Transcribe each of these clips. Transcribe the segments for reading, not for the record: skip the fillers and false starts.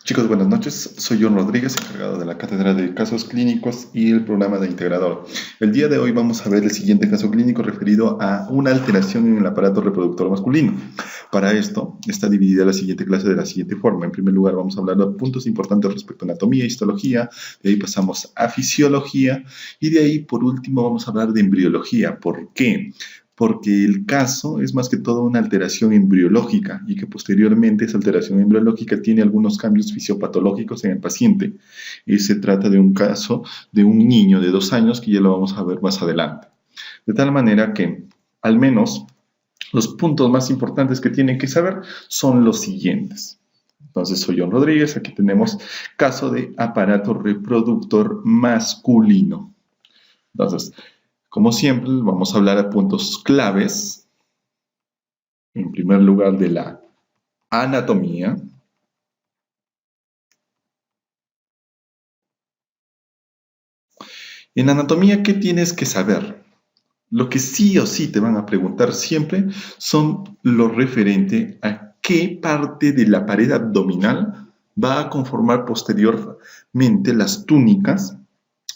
Chicos, buenas noches. Soy John Rodríguez, encargado de la Cátedra de Casos Clínicos y el programa de Integrador. El día de hoy vamos a ver el siguiente caso clínico referido a una alteración en el aparato reproductor masculino. Para esto está dividida la siguiente clase de la siguiente forma. En primer lugar, vamos a hablar de puntos importantes respecto a anatomía e histología. De ahí pasamos a fisiología y de ahí, por último, vamos a hablar de embriología. ¿Por qué? Porque el caso es más que todo una alteración embriológica y que posteriormente esa alteración embriológica tiene algunos cambios fisiopatológicos en el paciente. Y se trata de un caso de un niño de 2 años que ya lo vamos a ver más adelante. De tal manera que, al menos, los puntos más importantes que tienen que saber son los siguientes. Entonces, soy John Rodríguez, aquí tenemos caso de aparato reproductor masculino. Entonces, como siempre, vamos a hablar de puntos claves. En primer lugar, de la anatomía. En anatomía, ¿qué tienes que saber? Lo que sí o sí te van a preguntar siempre son lo referente a qué parte de la pared abdominal va a conformar posteriormente las túnicas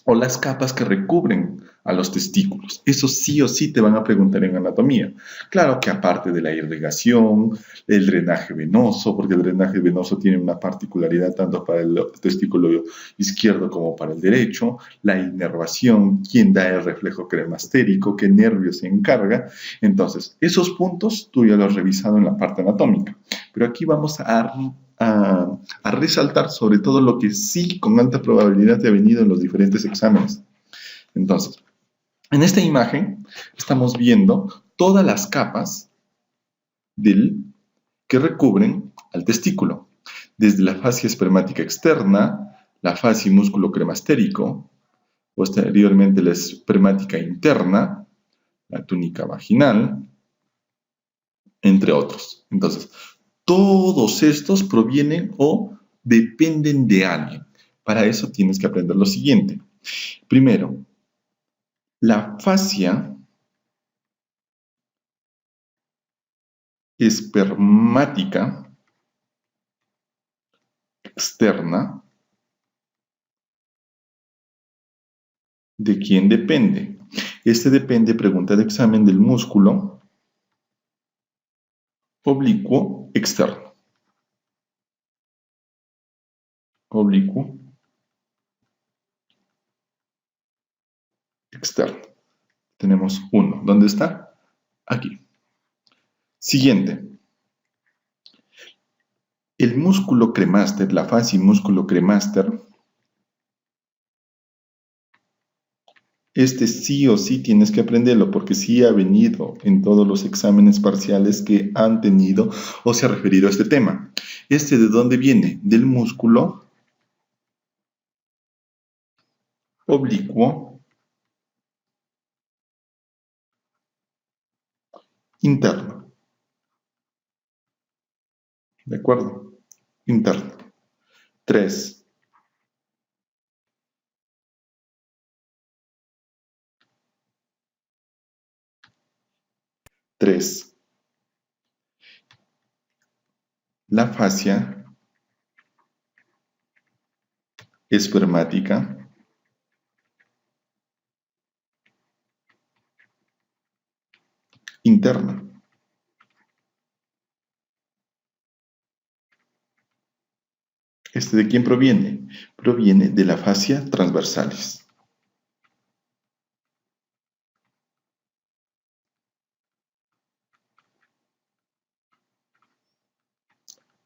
o las capas que recubren a los testículos. Eso sí o sí te van a preguntar en anatomía. Claro que aparte de la irrigación, el drenaje venoso, porque el drenaje venoso tiene una particularidad tanto para el testículo izquierdo como para el derecho, la inervación, quién da el reflejo cremastérico, qué nervio se encarga. Entonces, esos puntos tú ya los has revisado en la parte anatómica. Pero aquí vamos a resaltar sobre todo lo que sí con alta probabilidad te ha venido en los diferentes exámenes. Entonces, en esta imagen estamos viendo todas las capas que recubren al testículo, desde la fascia espermática externa, la fascia y músculo cremastérico, posteriormente la espermática interna, la túnica vaginal, entre otros. Entonces, todos estos provienen o dependen de alguien. Para eso tienes que aprender lo siguiente. Primero, la fascia espermática externa, ¿de quién depende? Este depende, pregunta de examen, del músculo oblicuo externo. Oblicuo externo. Tenemos uno. ¿Dónde está? Aquí. Siguiente. El músculo cremaster, la fascia y músculo cremaster, este sí o sí tienes que aprenderlo porque sí ha venido en todos los exámenes parciales que han tenido o se ha referido a este tema. ¿Este de dónde viene? Del músculo oblicuo interno. ¿De acuerdo? Interno. 3. La fascia espermática interna. ¿Este de quién proviene? Proviene de la fascia transversalis.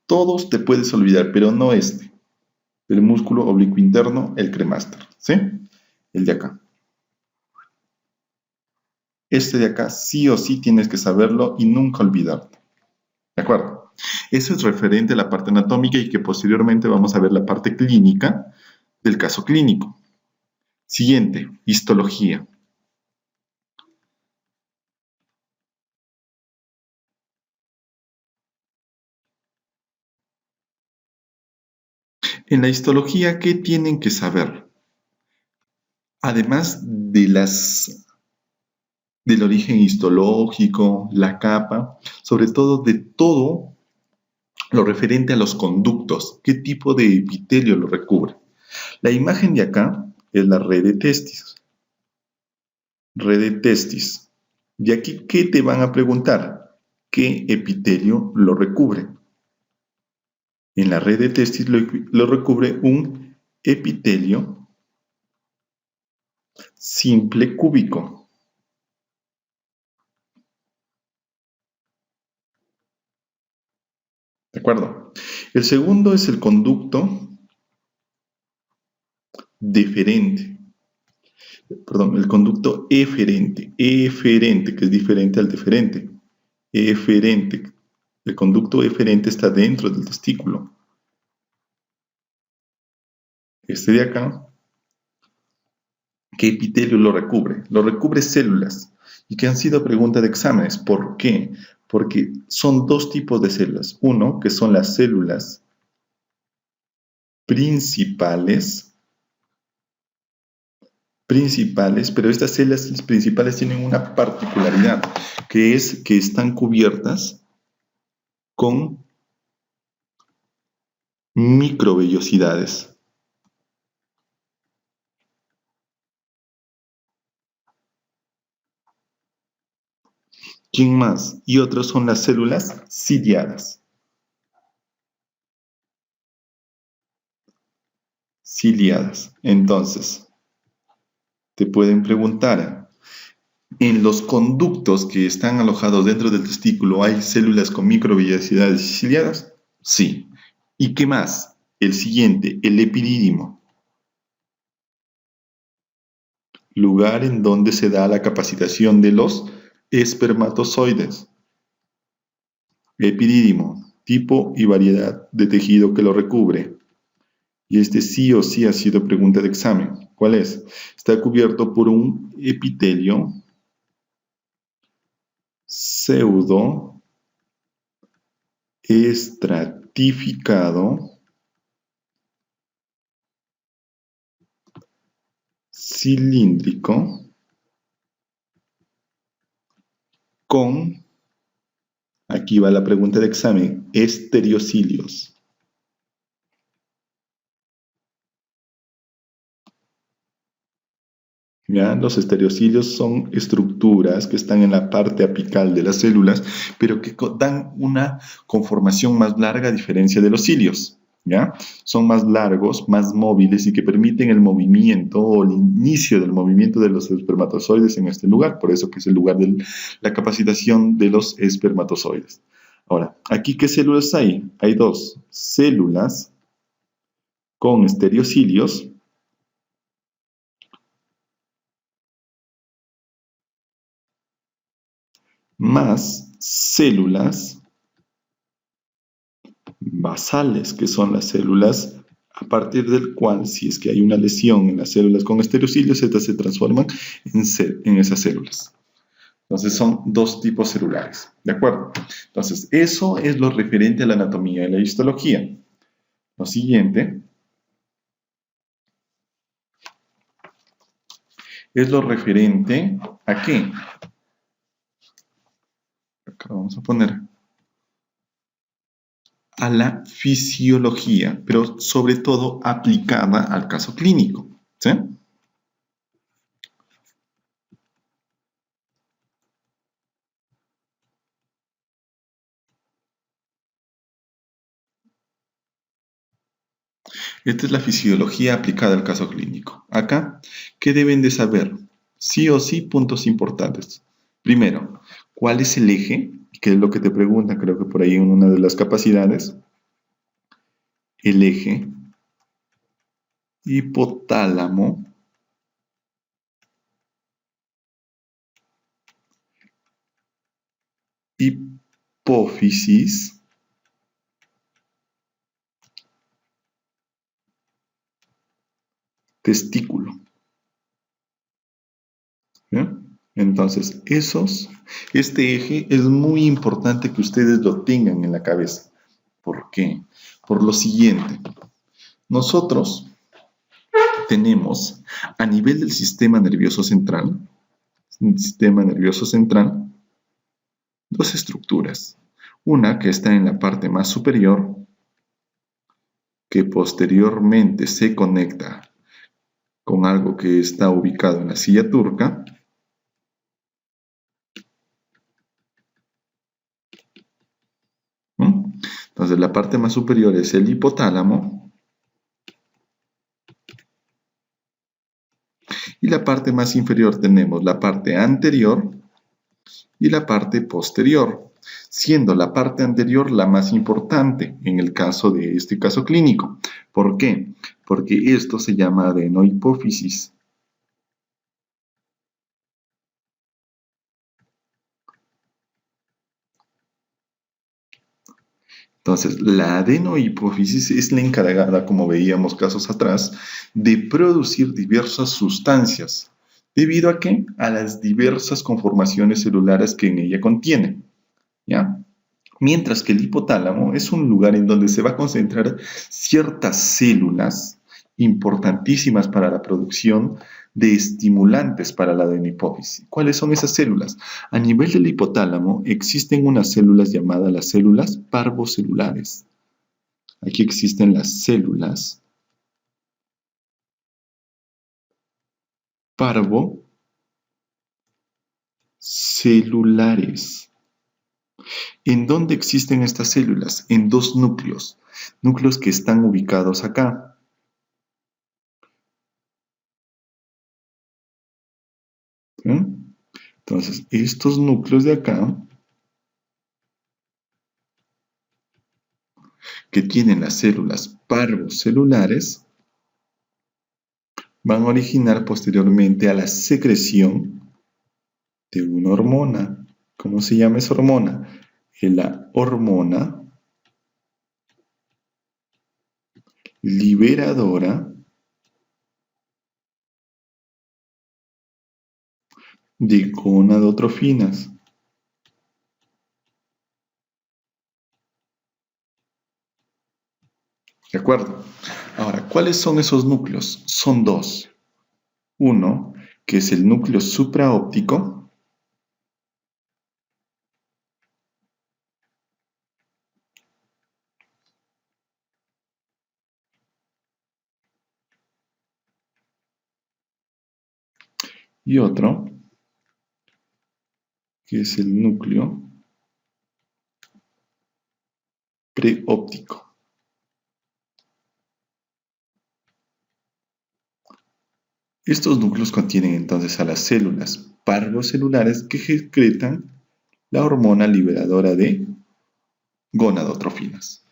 Todos te puedes olvidar, pero no este. El músculo oblicuo interno, el cremaster, ¿sí? El de acá. Este de acá sí o sí tienes que saberlo y nunca olvidarte. ¿De acuerdo? Eso es referente a la parte anatómica y que posteriormente vamos a ver la parte clínica del caso clínico. Siguiente, histología. En la histología, ¿qué tienen que saber? Además del origen histológico, la capa, sobre todo de todo lo referente a los conductos. ¿Qué tipo de epitelio lo recubre? La imagen de acá es la red de testis. Red de testis. Y aquí, ¿qué te van a preguntar? ¿Qué epitelio lo recubre? En la red de testis lo recubre un epitelio simple cúbico. ¿De acuerdo? El segundo es el conducto deferente. Perdón, el conducto eferente. Eferente, que es diferente al deferente. Eferente. El conducto eferente está dentro del testículo. Este de acá, ¿qué epitelio lo recubre? Lo recubre células y que han sido pregunta de exámenes. ¿Por qué? Porque son dos tipos de células. Uno, que son las células principales, pero estas células principales tienen una particularidad, que es que están cubiertas con microvellosidades. ¿Quién más? Y otros son las células ciliadas. Ciliadas. Entonces, te pueden preguntar, ¿en los conductos que están alojados dentro del testículo hay células con microvellosidades ciliadas? Sí. ¿Y qué más? El siguiente, el epidídimo. Lugar en donde se da la capacitación de los espermatozoides. Epidídimo, tipo y variedad de tejido que lo recubre. Y este sí o sí ha sido pregunta de examen. ¿Cuál es? Está cubierto por un epitelio pseudo estratificado cilíndrico con, aquí va la pregunta de examen, estereocilios. ¿Ya? Los estereocilios son estructuras que están en la parte apical de las células, pero que dan una conformación más larga a diferencia de los cilios. ¿Ya? Son más largos, más móviles y que permiten el movimiento o el inicio del movimiento de los espermatozoides en este lugar, por eso que es el lugar de la capacitación de los espermatozoides. Ahora, ¿aquí qué células hay? Hay dos células con estereocilios más células basales, que son las células a partir del cual, si es que hay una lesión en las células con estereocilios, estas se transforman en esas células. Entonces son dos tipos celulares, ¿de acuerdo? Entonces eso es lo referente a la anatomía y la histología. Lo siguiente es lo referente ¿a qué? Acá vamos a poner a la fisiología, pero sobre todo aplicada al caso clínico, ¿sí? Esta es la fisiología aplicada al caso clínico. Acá, ¿qué deben de saber? Sí o sí, puntos importantes. Primero, ¿cuál es el eje? ¿Qué es lo que te preguntan? Creo que por ahí en una de las capacidades. El eje hipotálamo hipófisis testículo. ¿Bien? Entonces, este eje es muy importante que ustedes lo tengan en la cabeza. ¿Por qué? Por lo siguiente. Nosotros tenemos a nivel del sistema nervioso central, dos estructuras. Una que está en la parte más superior, que posteriormente se conecta con algo que está ubicado en la silla turca. Entonces la parte más superior es el hipotálamo y la parte más inferior tenemos la parte anterior y la parte posterior, siendo la parte anterior la más importante en el caso de este caso clínico. ¿Por qué? Porque esto se llama adenohipófisis. Entonces, la adenohipófisis es la encargada, como veíamos casos atrás, de producir diversas sustancias. ¿Debido a qué? A las diversas conformaciones celulares que en ella contiene. ¿Ya? Mientras que el hipotálamo es un lugar en donde se va a concentrar ciertas células importantísimas para la producción de estimulantes para la adenohipófisis. ¿Cuáles son esas células? A nivel del hipotálamo existen unas células llamadas las células parvocelulares. Aquí existen las células parvocelulares. ¿En dónde existen estas células? En dos núcleos que están ubicados acá. ¿Sí? Entonces, estos núcleos de acá, que tienen las células parvocelulares, van a originar posteriormente a la secreción de una hormona. ¿Cómo se llama esa hormona? La hormona liberadora de gonadotrofinas. ¿De acuerdo? Ahora, ¿cuáles son esos núcleos? Son dos. Uno, que es el núcleo supraóptico, y otro, que es el núcleo preóptico. Estos núcleos contienen entonces a las células parvocelulares que secretan la hormona liberadora de gonadotrofinas.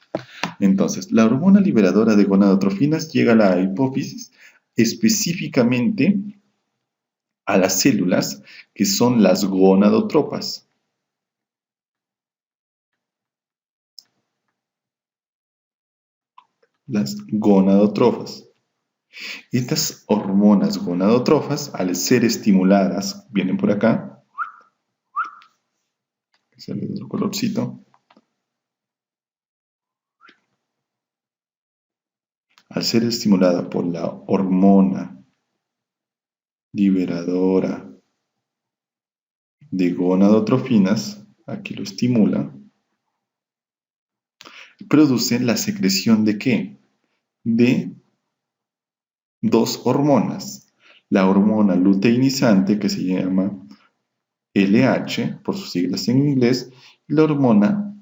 Entonces, la hormona liberadora de gonadotrofinas llega a la hipófisis específicamente a las células que son las gonadotropas. Las gonadotrofas. Estas hormonas gonadotrofas, al ser estimuladas, vienen por acá, sale otro colorcito, al ser estimulada por la hormona liberadora de gonadotrofinas, aquí lo estimula, producen la secreción ¿de qué? De dos hormonas. La hormona luteinizante, que se llama LH, por sus siglas en inglés, y la hormona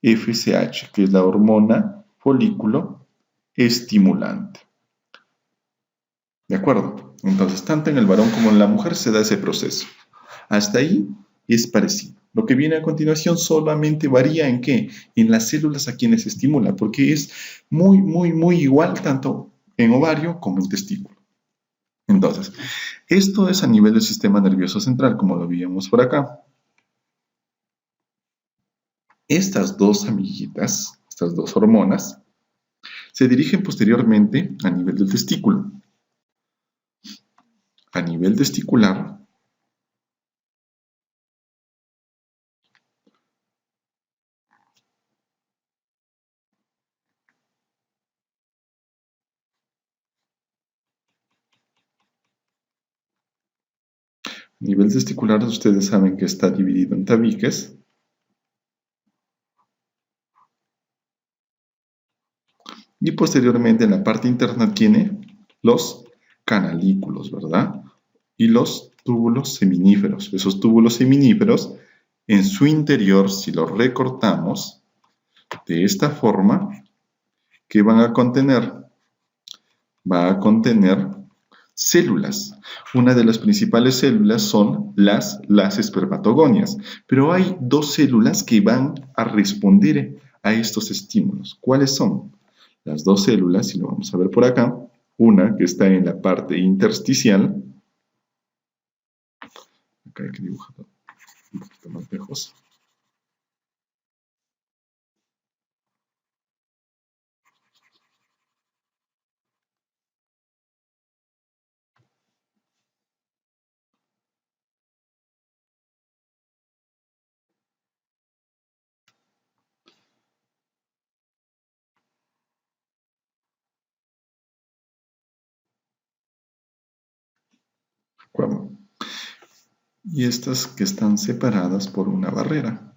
FSH, que es la hormona folículo estimulante. ¿De acuerdo? Entonces, tanto en el varón como en la mujer se da ese proceso. Hasta ahí es parecido. Lo que viene a continuación solamente varía en qué? En las células a quienes se estimula, porque es muy igual tanto en ovario como en testículo. Entonces, esto es a nivel del sistema nervioso central, como lo veíamos por acá. Estas dos amiguitas, estas dos hormonas, se dirigen posteriormente a nivel del testículo. A nivel testicular, ustedes saben que está dividido en tabiques. Y posteriormente en la parte interna tiene los canalículos, ¿verdad? Y los túbulos seminíferos. Esos túbulos seminíferos, en su interior, si los recortamos de esta forma, ¿qué van a contener? Va a contener células. Una de las principales células son las espermatogonias, pero hay dos células que van a responder a estos estímulos. ¿Cuáles son? Las dos células, si lo vamos a ver por acá, una que está en la parte intersticial, acá hay que dibujarlo un poquito más lejos, ¿de acuerdo? Y estas que están separadas por una barrera.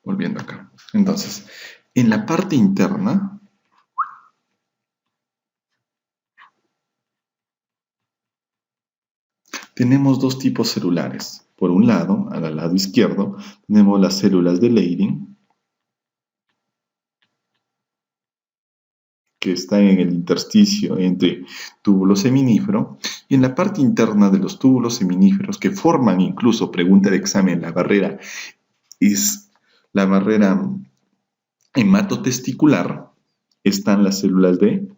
Volviendo acá. Entonces, en la parte interna tenemos dos tipos celulares. Por un lado, al lado izquierdo, tenemos las células de Leydig, que están en el intersticio entre túbulo seminífero, y en la parte interna de los túbulos seminíferos, que forman incluso, pregunta de examen, la barrera, es la barrera hematotesticular, están las células de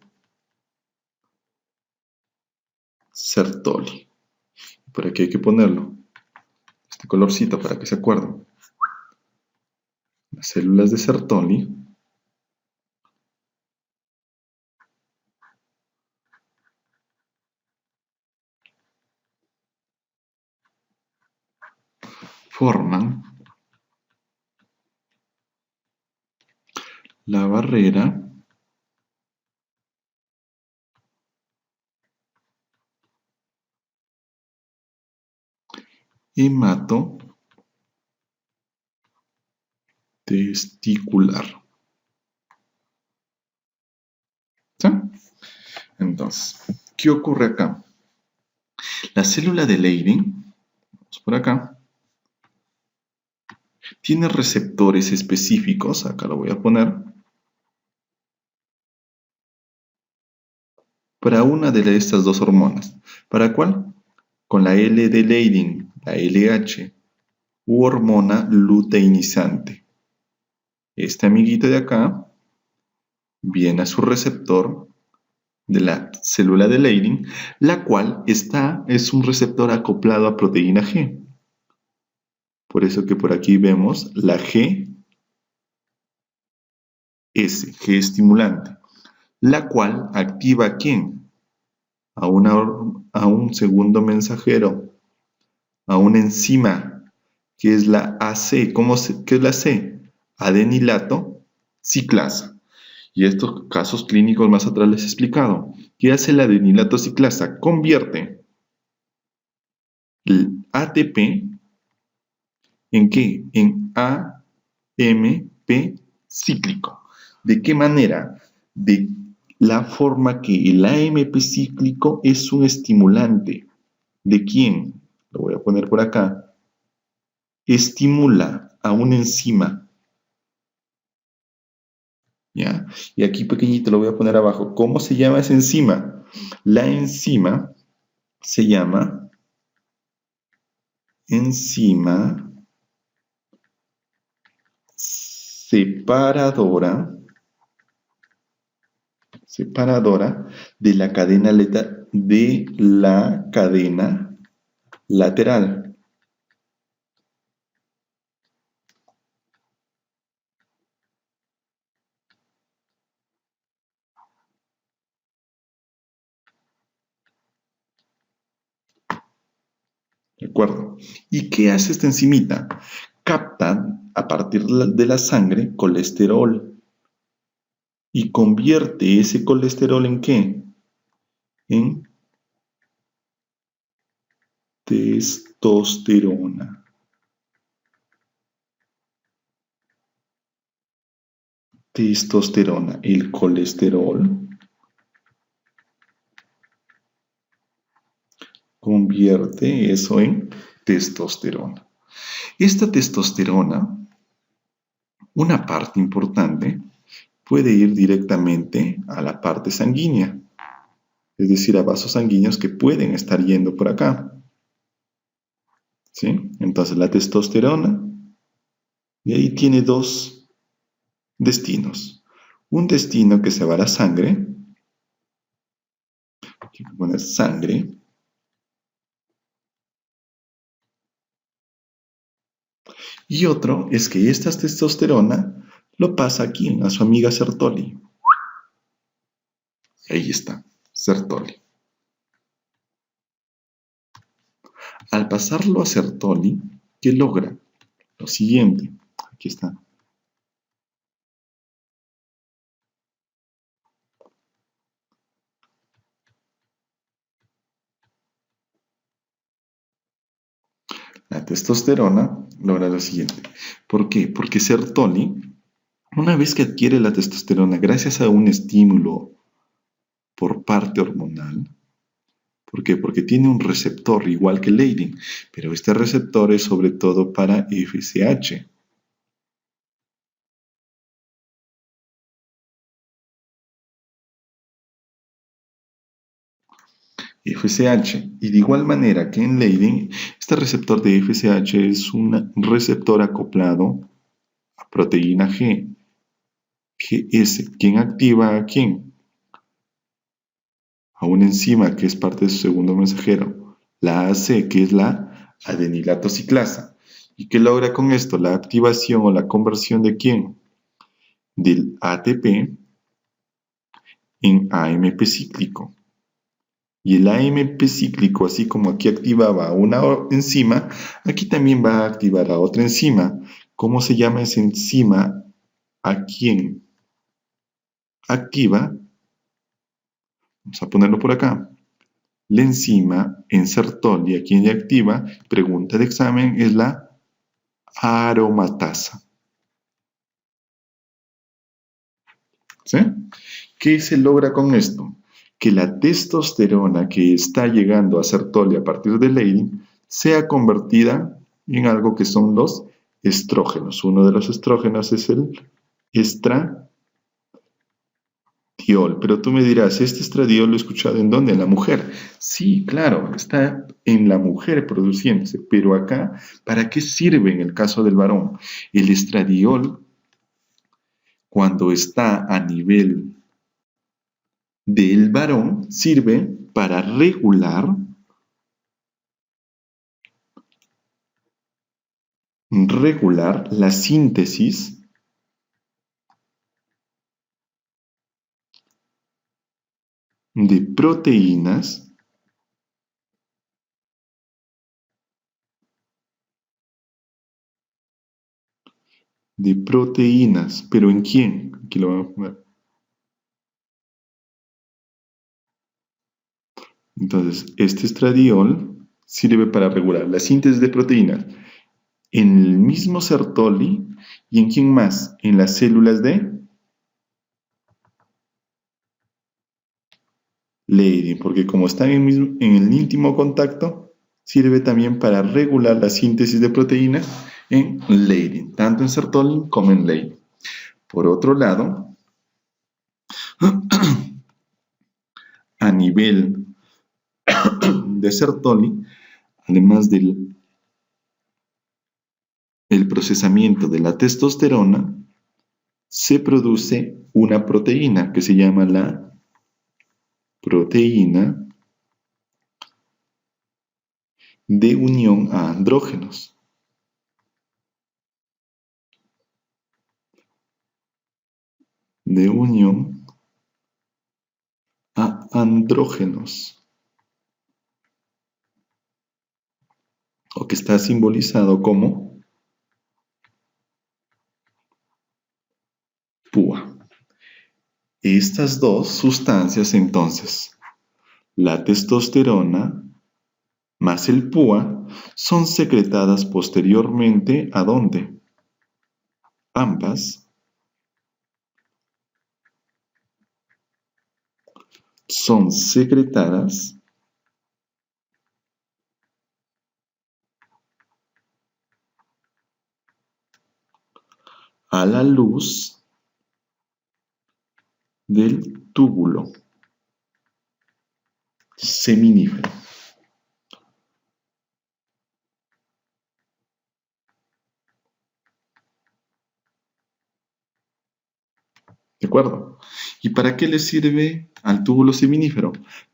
Sertoli. Por aquí hay que ponerlo, este colorcito para que se acuerden. Las células de Sertoli forman la barrera hematotesticular. ¿Sí? Entonces, ¿qué ocurre acá? La célula de Leydig, vamos por acá, tiene receptores específicos, acá lo voy a poner, para una de estas dos hormonas. ¿Para cuál? Con la L de Leydig, la LH, u hormona luteinizante. Este amiguito de acá viene a su receptor de la célula de Leydig, la cual es un receptor acoplado a proteína G. Por eso que por aquí vemos la GS, G estimulante, la cual activa ¿a quién? A un segundo mensajero, a una enzima, que es la AC. ¿Qué es la C? Adenilato ciclasa. Y estos casos clínicos más atrás les he explicado. ¿Qué hace la adenilato ciclasa? Convierte el ATP ¿en qué? En AMP cíclico. ¿De qué manera? De la forma que el AMP cíclico es un estimulante. ¿De quién? Lo voy a poner por acá. Estimula a una enzima. ¿Ya? Y aquí pequeñito lo voy a poner abajo. ¿Cómo se llama esa enzima? La enzima se llama enzima separadora de la cadena lateral. ¿De acuerdo? ¿Y qué hace esta enzimita? Capta a partir de la sangre colesterol y convierte ese colesterol ¿en qué? En testosterona. testosterona, el colesterol, convierte eso en testosterona. Esta testosterona, una parte importante, puede ir directamente a la parte sanguínea, es decir, a vasos sanguíneos que pueden estar yendo por acá. ¿Sí? Entonces la testosterona, y ahí tiene dos destinos. Un destino que se va a la sangre, aquí voy a poner sangre, y otro es que esta testosterona lo pasa aquí, a su amiga Sertoli. Ahí está, Sertoli. Al pasarlo a Sertoli, ¿qué logra? Lo siguiente, aquí está. La testosterona logra lo siguiente. ¿Por qué? Porque Sertoli, una vez que adquiere la testosterona gracias a un estímulo por parte hormonal, ¿por qué? Porque tiene un receptor igual que Leydig, pero este receptor es sobre todo para FSH. FSH. Y de igual manera que en Leydig, este receptor de FSH es un receptor acoplado a proteína G. GS. ¿Quién activa a quién? A una enzima que es parte de su segundo mensajero. La AC, que es la adenilato ciclasa. ¿Y qué logra con esto? La activación o la conversión de quién? Del ATP en AMP cíclico. Y el AMP cíclico, así como aquí activaba a una enzima, aquí también va a activar a otra enzima. ¿Cómo se llama esa enzima? ¿A quién activa? Vamos a ponerlo por acá. La enzima en Sertoli, a quien le activa, pregunta de examen, es la aromatasa. ¿Sí? ¿Qué se logra con esto? Que la testosterona que está llegando a Sertoli a partir de Leydig sea convertida en algo que son los estrógenos. Uno de los estrógenos es el estradiol. Pero tú me dirás, ¿este estradiol lo he escuchado en dónde? En la mujer. Sí, claro, está en la mujer produciéndose. Pero acá, ¿para qué sirve en el caso del varón? El estradiol, cuando está a nivel del varón, sirve para regular la síntesis de proteínas, pero ¿en quién? Aquí lo vamos a poner. Entonces, este estradiol sirve para regular la síntesis de proteínas en el mismo Sertoli y en quién más, en las células de Leydig, porque como están en el íntimo contacto, sirve también para regular la síntesis de proteínas en Leydig, tanto en Sertoli como en Leydig. Por otro lado, a nivel de Sertoli, además del procesamiento de la testosterona, se produce una proteína que se llama la proteína de unión a andrógenos. De unión a andrógenos. O que está simbolizado como PUA. Estas dos sustancias entonces, la testosterona más el PUA, son secretadas posteriormente ¿a dónde? Ambas son secretadas a la luz del túbulo seminífero. ¿De acuerdo? ¿Y para qué le sirve al túbulo seminífero?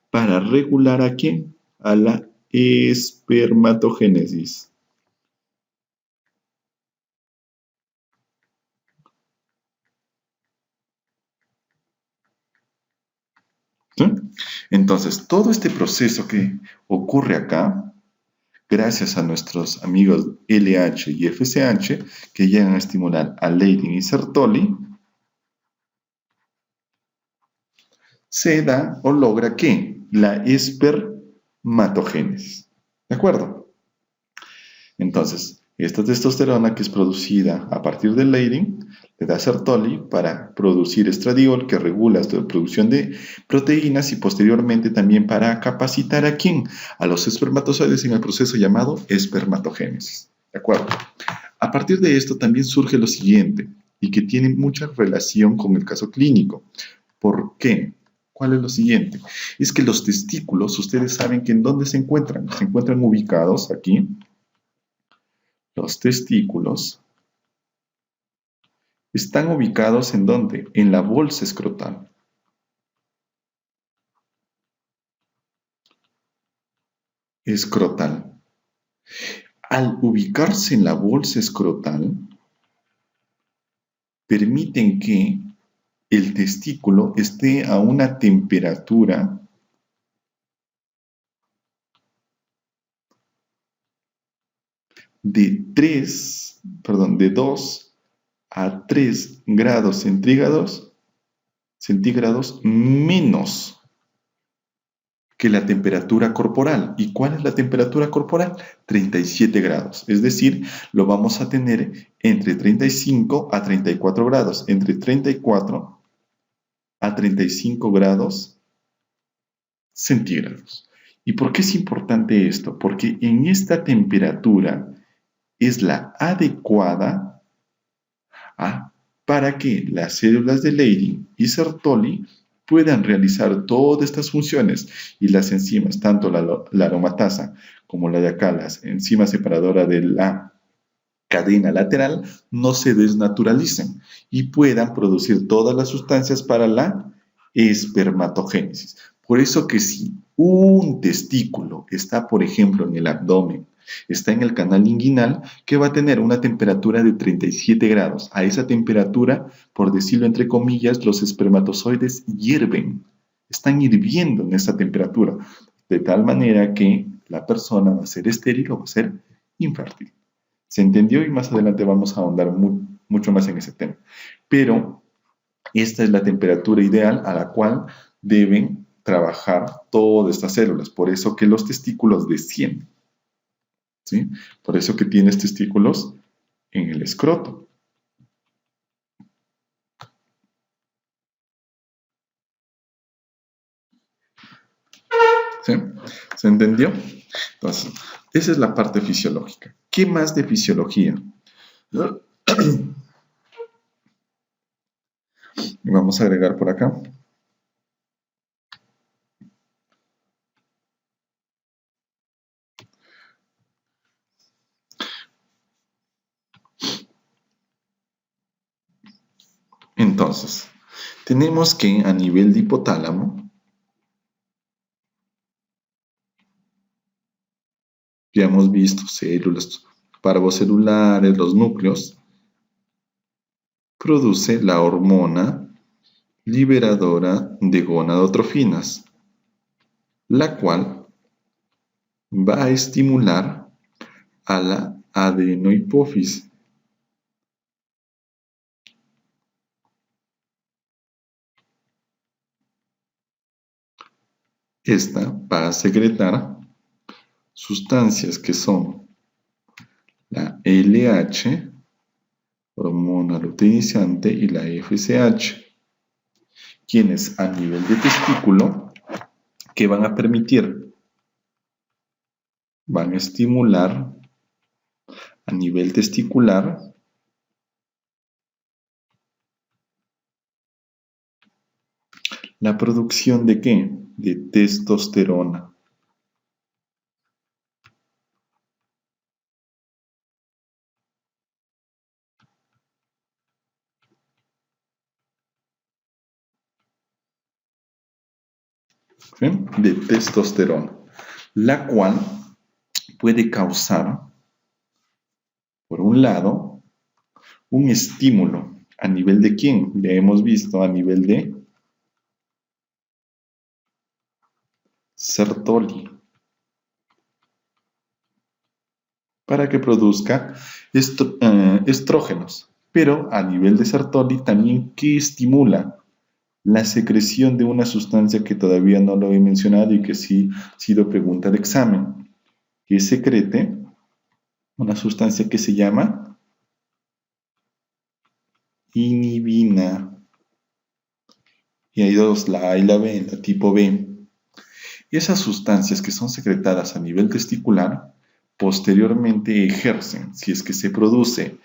Para regular ¿a quién? A la espermatogénesis. ¿Sí? Entonces, todo este proceso que ocurre acá, gracias a nuestros amigos LH y FSH, que llegan a estimular a Leydig y Sertoli, se da o logra ¿qué? La espermatogénesis. ¿De acuerdo? Entonces, esta testosterona que es producida a partir del Leydig le da Sertoli para producir estradiol que regula la producción de proteínas y posteriormente también para capacitar ¿a quién? A los espermatozoides en el proceso llamado espermatogénesis. ¿De acuerdo? A partir de esto también surge lo siguiente y que tiene mucha relación con el caso clínico. ¿Por qué? ¿Cuál es lo siguiente? Es que los testículos, ustedes saben que ¿en dónde se encuentran? Se encuentran ubicados aquí. Los testículos están ubicados ¿en dónde? En la bolsa escrotal. Escrotal. Al ubicarse en la bolsa escrotal, permiten que el testículo esté a una temperatura de 2 a 3 grados centígrados menos que la temperatura corporal. ¿Y cuál es la temperatura corporal? 37 grados. Es decir, lo vamos a tener entre 35 a 34 grados, entre 34 a 35 grados centígrados. ¿Y por qué es importante esto? Porque en esta temperatura es la adecuada para que las células de Leydig y Sertoli puedan realizar todas estas funciones y las enzimas, tanto la aromatasa como la de acá, las enzimas separadoras de la cadena lateral, no se desnaturalicen y puedan producir todas las sustancias para la espermatogénesis. Por eso que si un testículo está, por ejemplo, en el abdomen, está en el canal inguinal, que va a tener una temperatura de 37 grados. A esa temperatura, por decirlo entre comillas, los espermatozoides hierven, están hirviendo en esa temperatura, de tal manera que la persona va a ser estéril o va a ser infértil. ¿Se entendió? Y más adelante vamos a ahondar mucho más en ese tema. Pero esta es la temperatura ideal a la cual deben trabajar todas estas células. Por eso que los testículos descienden. ¿Sí? Por eso que tienes testículos en el escroto. ¿Sí? ¿Se entendió? Entonces, esa es la parte fisiológica. ¿Qué más de fisiología? Vamos a agregar por acá. Entonces, tenemos que a nivel de hipotálamo, ya hemos visto células parvocelulares, los núcleos, produce la hormona liberadora de gonadotrofinas, la cual va a estimular a la adenohipófisis. Esta va a secretar sustancias que son la LH, hormona luteinizante, y la FSH, quienes a nivel de testículo que van a permitir, van a estimular a nivel testicular la producción ¿de qué? De testosterona. ¿Sí? De testosterona, la cual puede causar, por un lado, un estímulo a nivel de quién, ya hemos visto a nivel de Sertoli, para que produzca estrógenos. Pero a nivel de Sertoli también, ¿qué estimula? La secreción de una sustancia que todavía no lo he mencionado y que sí ha sido pregunta de examen, que secrete una sustancia que se llama inhibina. Y hay dos, la A y la B, la tipo B. Y esas sustancias que son secretadas a nivel testicular, posteriormente ejercen, si es que se produce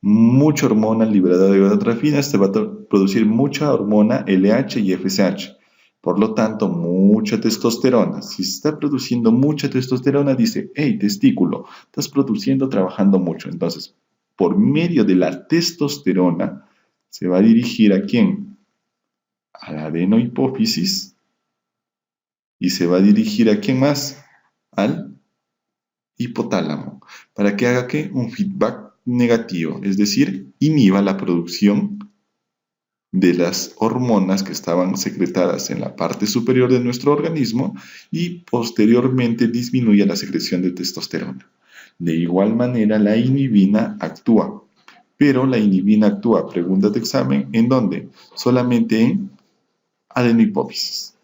mucha hormona liberada de gonadotrofina, se va a producir mucha hormona LH y FSH. Por lo tanto, mucha testosterona. Si se está produciendo mucha testosterona, dice, hey, testículo, estás produciendo, trabajando mucho. Entonces, por medio de la testosterona, se va a dirigir ¿a quién? A la adenohipófisis y se va a dirigir ¿a quién más? Al hipotálamo, para que haga ¿qué? Un feedback negativo, es decir, inhiba la producción de las hormonas que estaban secretadas en la parte superior de nuestro organismo y posteriormente disminuye la secreción de testosterona. De igual manera, la inhibina actúa, pero la inhibina actúa, pregunta de examen, ¿en dónde? Solamente en adenohipófisis.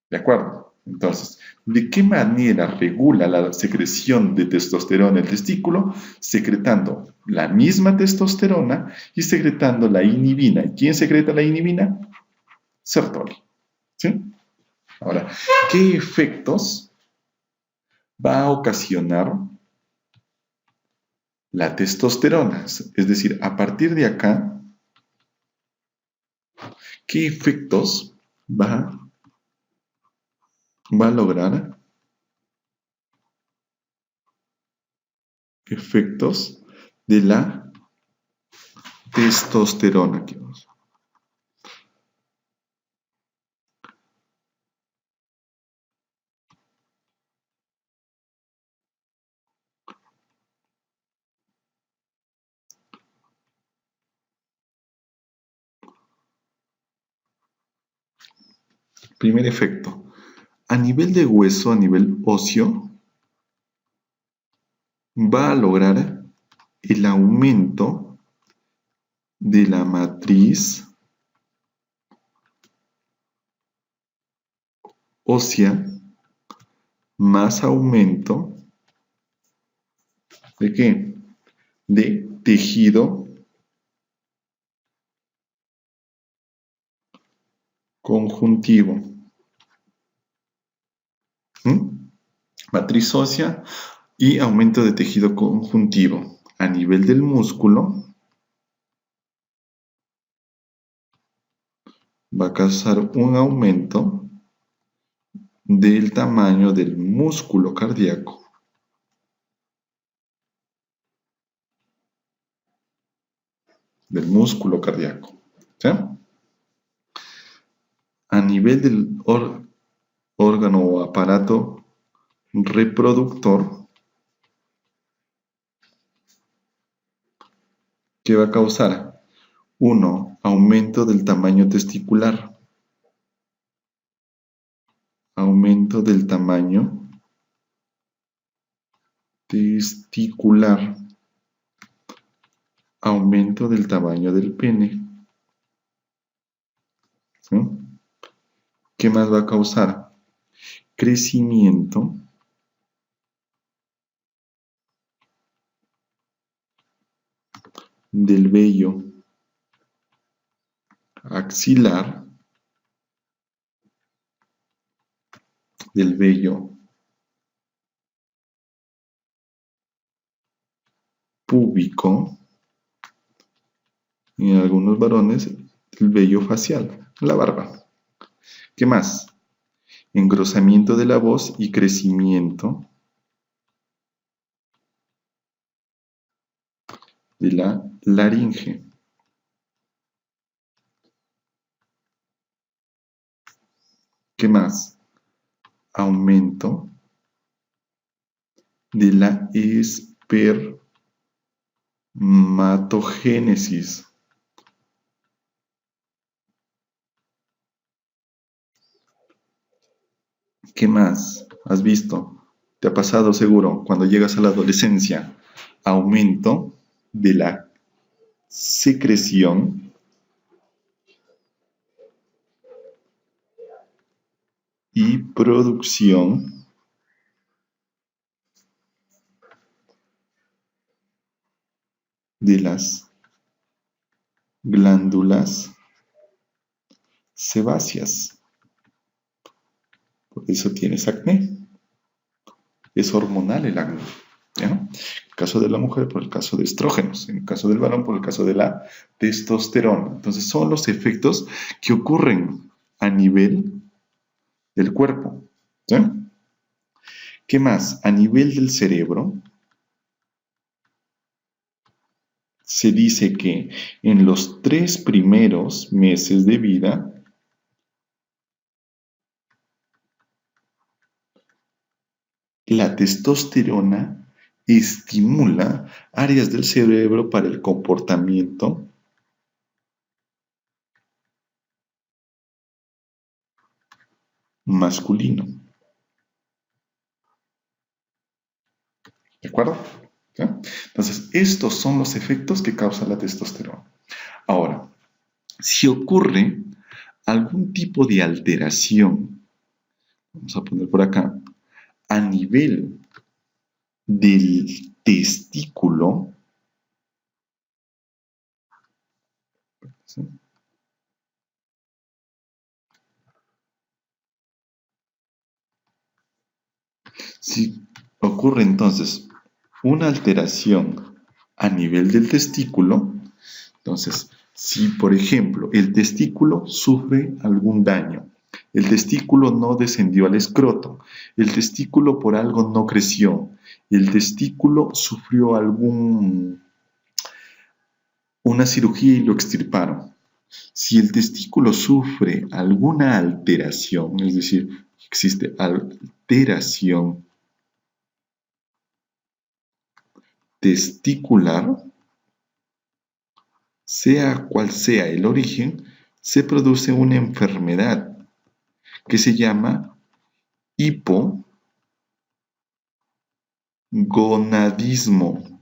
¿De acuerdo? Entonces, ¿de qué manera regula la secreción de testosterona en el testículo? Secretando la misma testosterona y secretando la inhibina. ¿Quién secreta la inhibina? Sertoli. ¿Sí? Ahora, ¿qué efectos va a ocasionar la testosterona? Es decir, a partir de acá, ¿qué efectos va a lograr? Efectos de la testosterona. Primer efecto. A nivel de hueso, a nivel óseo, va a lograr el aumento de la matriz ósea más aumento ¿de qué? De tejido conjuntivo. ¿Mm? Matriz ósea y aumento de tejido conjuntivo. A nivel del músculo, va a causar un aumento del tamaño del músculo cardíaco. Del músculo cardíaco. ¿Sí? A nivel del órgano o aparato reproductor, que va a causar 1. Aumento del tamaño testicular. Aumento del tamaño testicular. Aumento del tamaño del pene. ¿Sí? ¿Qué más va a causar? Crecimiento del vello axilar del vello púbico y en algunos varones el vello facial, la barba. ¿Qué más? Engrosamiento de la voz y crecimiento de la laringe. ¿Qué más? Aumento de la espermatogénesis. ¿Qué más? ¿Has visto? Te ha pasado seguro cuando llegas a la adolescencia. Aumento de la secreción y producción de las glándulas sebáceas. Por eso tienes acné. Es hormonal el acné. ¿Ya? En el caso de la mujer, por el caso de estrógenos. En el caso del varón, por el caso de la testosterona. Entonces, son los efectos que ocurren a nivel del cuerpo. ¿Sí? ¿Qué más? A nivel del cerebro, se dice que en los 3 primeros meses de vida, la testosterona estimula áreas del cerebro para el comportamiento masculino. ¿De acuerdo? ¿Sí? Entonces, estos son los efectos que causa la testosterona. Ahora, si ocurre algún tipo de alteración, vamos a poner por acá, a nivel del testículo, ¿sí? Si ocurre entonces una alteración a nivel del testículo, entonces, si por ejemplo el testículo sufre algún daño, el testículo no descendió al escroto, el testículo por algo no creció, el testículo sufrió una cirugía y lo extirparon. Si el testículo sufre alguna alteración, es decir, existe alteración testicular, sea cual sea el origen, se produce una enfermedad que se llama hipogonadismo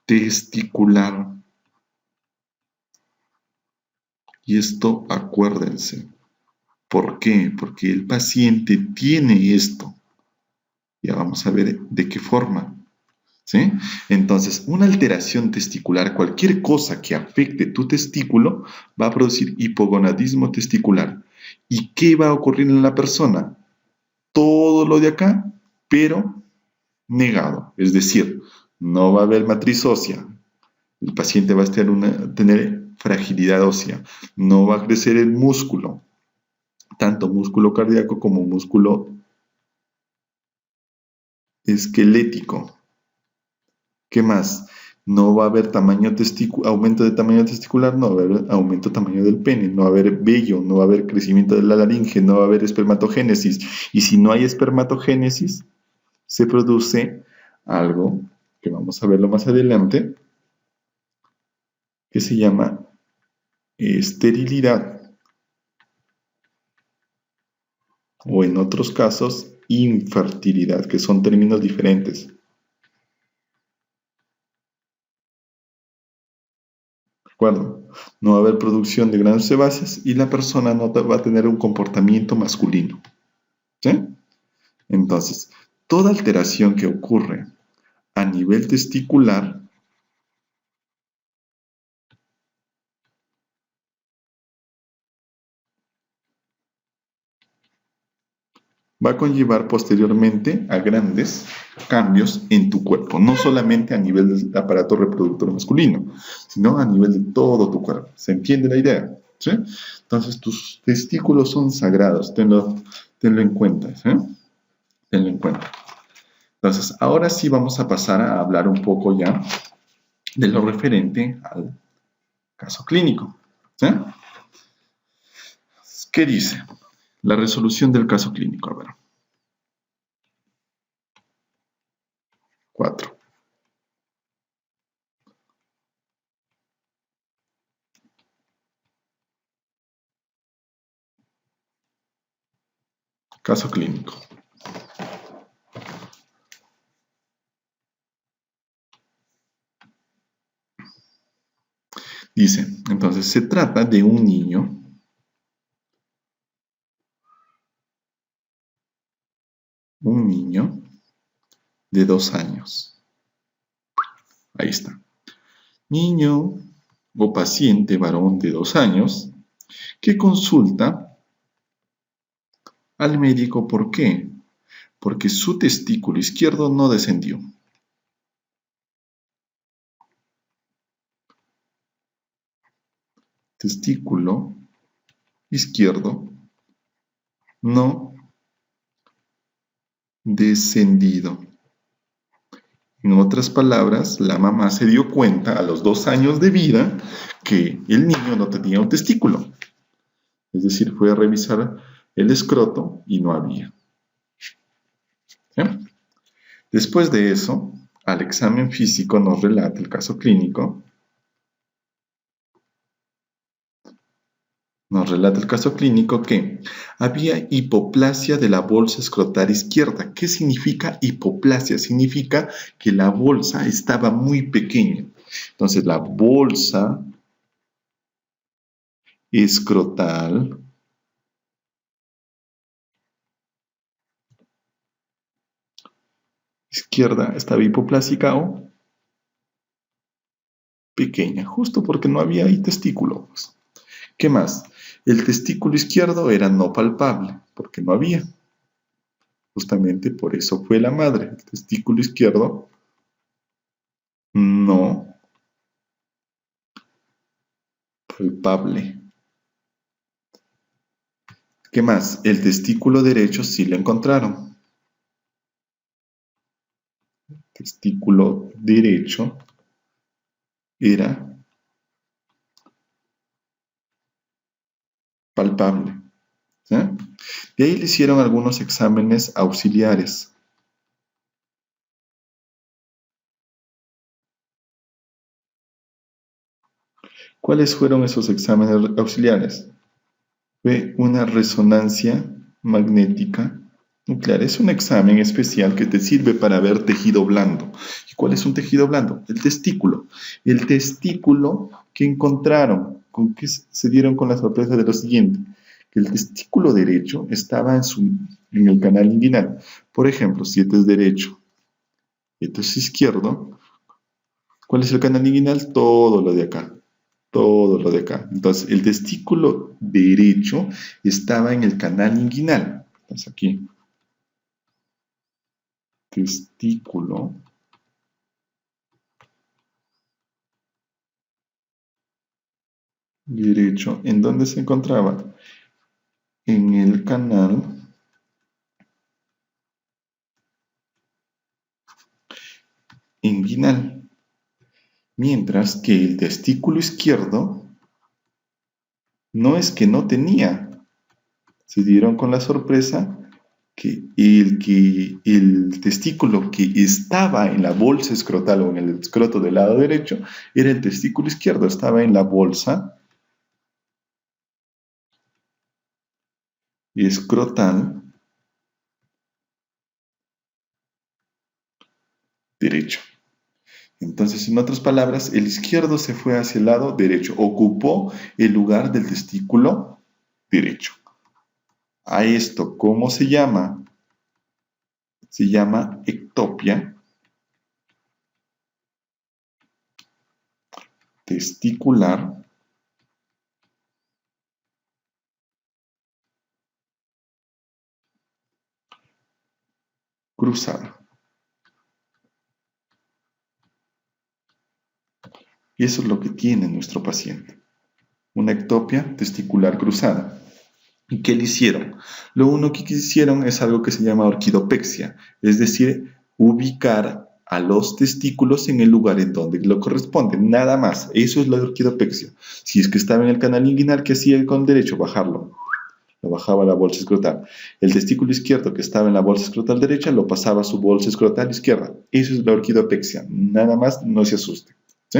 testicular. Y esto acuérdense. ¿Por qué? Porque el paciente tiene esto. Ya vamos a ver de qué forma. ¿Sí? Entonces, una alteración testicular, cualquier cosa que afecte tu testículo, va a producir hipogonadismo testicular. ¿Y qué va a ocurrir en la persona? Todo lo de acá, pero negado. Es decir, no va a haber matriz ósea. El paciente va a tener fragilidad ósea. No va a crecer el músculo, tanto músculo cardíaco como músculo esquelético. ¿Qué más? No va a haber aumento de tamaño testicular, no va a haber aumento de tamaño del pene, no va a haber vello, no va a haber crecimiento de la laringe, no va a haber espermatogénesis. Y si no hay espermatogénesis, se produce algo que vamos a verlo más adelante, que se llama esterilidad o en otros casos infertilidad, que son términos diferentes. Recuerdo, no va a haber producción de glándulas sebáceas y la persona no va a tener un comportamiento masculino. ¿Sí? Entonces, toda alteración que ocurre a nivel testicular va a conllevar posteriormente a grandes cambios en tu cuerpo, no solamente a nivel del aparato reproductor masculino, sino a nivel de todo tu cuerpo. ¿Se entiende la idea? ¿Sí? Entonces, tus testículos son sagrados, tenlo en cuenta. ¿Sí? Tenlo en cuenta. Entonces, ahora sí vamos a pasar a hablar un poco ya de lo referente al caso clínico. ¿Sí? ¿Qué dice? La resolución del caso clínico. A ver. 4. Caso clínico. Dice, entonces, se trata de un niño de 2 años. Ahí está. Niño o paciente varón de 2 años que consulta al médico. ¿Por qué? Porque su testículo izquierdo no descendió. Testículo izquierdo no descendido. En otras palabras, la mamá se dio cuenta a los 2 años de vida que el niño no tenía un testículo. Es decir, fue a revisar el escroto y no había. ¿Sí? Después de eso, al examen físico nos relata el caso clínico. Nos relata el caso clínico que había hipoplasia de la bolsa escrotal izquierda. ¿Qué significa hipoplasia? Significa que la bolsa estaba muy pequeña. Entonces, la bolsa escrotal izquierda estaba hipoplásica o pequeña, justo porque no había ahí testículos. ¿Qué más? El testículo izquierdo era no palpable, porque no había. Justamente por eso fue la madre. El testículo izquierdo no palpable. ¿Qué más? El testículo derecho sí lo encontraron. Testículo derecho era palpable. ¿Sí? De ahí le hicieron algunos exámenes auxiliares. ¿Cuáles fueron esos exámenes auxiliares? Fue una resonancia magnética nuclear. Es un examen especial que te sirve para ver tejido blando. ¿Y cuál es un tejido blando? El testículo. El testículo que encontraron, con que se dieron con la sorpresa de lo siguiente, que el testículo derecho estaba en el canal inguinal. Por ejemplo, si este es derecho y este es izquierdo, ¿cuál es el canal inguinal? Todo lo de acá. Todo lo de acá. Entonces, el testículo derecho estaba en el canal inguinal. Entonces, aquí. Testículo derecho. ¿En dónde se encontraba? En el canal inguinal. Mientras que el testículo izquierdo no es que no tenía. Se dieron con la sorpresa que el testículo que estaba en la bolsa escrotal o en el escroto del lado derecho era el testículo izquierdo, estaba en la bolsa escrotal derecho. Entonces, en otras palabras, el izquierdo se fue hacia el lado derecho, ocupó el lugar del testículo derecho. A esto, ¿cómo se llama? Se llama ectopia testicular cruzada. Y eso es lo que tiene nuestro paciente, una ectopia testicular cruzada. ¿Y qué le hicieron? Lo único que hicieron es algo que se llama orquidopexia, es decir, ubicar a los testículos en el lugar en donde lo corresponde, nada más. Eso es la orquidopexia. Si es que estaba en el canal inguinal, ¿qué hacía con derecho? Bajarlo. Lo bajaba a la bolsa escrotal. El testículo izquierdo que estaba en la bolsa escrotal derecha lo pasaba a su bolsa escrotal izquierda. Eso es la orquidopexia. Nada más, no se asuste. ¿Sí?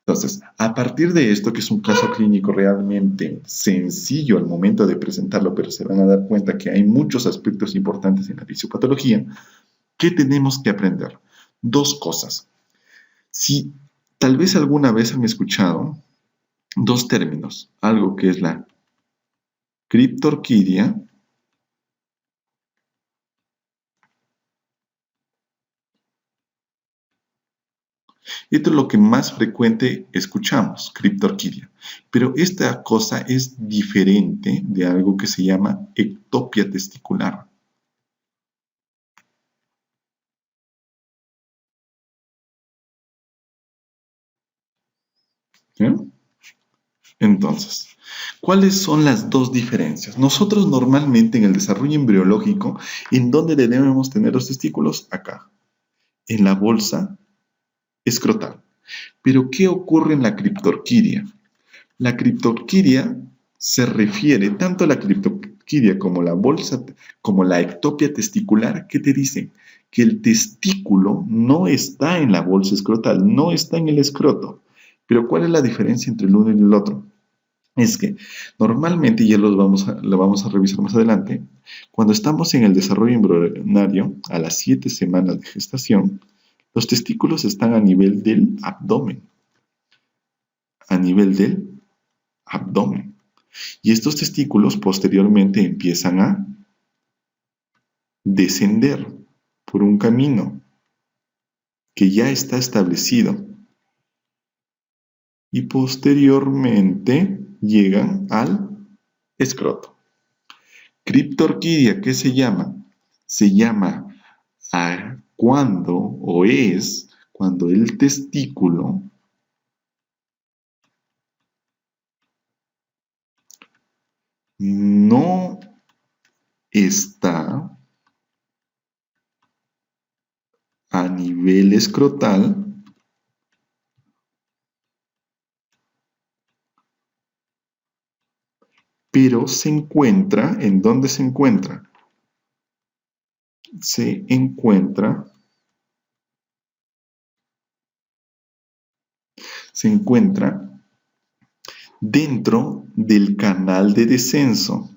Entonces, a partir de esto, que es un caso clínico realmente sencillo al momento de presentarlo, pero se van a dar cuenta que hay muchos aspectos importantes en la fisiopatología, ¿qué tenemos que aprender? Dos cosas. Si tal vez alguna vez han escuchado dos términos, algo que es la criptorquidia y esto es lo que más frecuente escuchamos, criptorquidia. Pero esta cosa es diferente de algo que se llama ectopia testicular. ¿Sí? Entonces, ¿cuáles son las dos diferencias? Nosotros normalmente en el desarrollo embriológico, ¿en dónde debemos tener los testículos? Acá, en la bolsa escrotal. Pero ¿qué ocurre en la criptorquidia? La criptorquidia se refiere tanto a la criptorquidia como la bolsa, como la ectopia testicular, que te dicen que el testículo no está en la bolsa escrotal, no está en el escroto. Pero ¿cuál es la diferencia entre el uno y el otro? Es que normalmente, ya lo vamos a revisar más adelante, cuando estamos en el desarrollo embrionario, a las 7 semanas de gestación, los testículos están a nivel del abdomen, a nivel del abdomen. Y estos testículos posteriormente empiezan a descender por un camino que ya está establecido y posteriormente llegan al escroto. Criptorquidia, ¿qué se llama? Se llama a cuando o es cuando el testículo no está a nivel escrotal, pero se encuentra, ¿en dónde se encuentra? Se encuentra dentro del canal de descenso.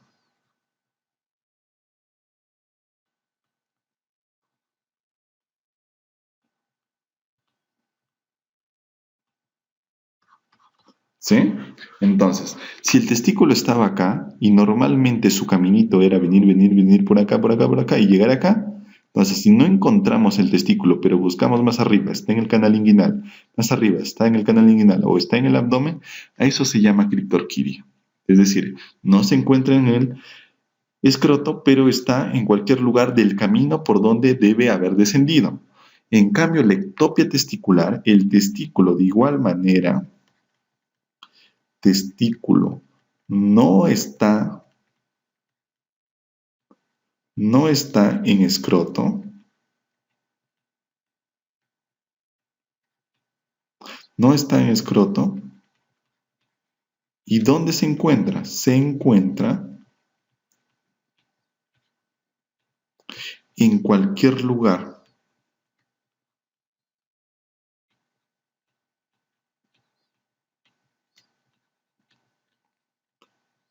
¿Sí? Entonces, si el testículo estaba acá y normalmente su caminito era venir por acá y llegar acá, entonces si no encontramos el testículo, pero buscamos más arriba, está en el canal inguinal, más arriba, está en el canal inguinal o está en el abdomen, a eso se llama criptorquidia. Es decir, no se encuentra en el escroto, pero está en cualquier lugar del camino por donde debe haber descendido. En cambio, la ectopia testicular, el testículo de igual manera testículo no está, no está en escroto, no está en escroto. ¿Y dónde se encuentra? Se encuentra en cualquier lugar.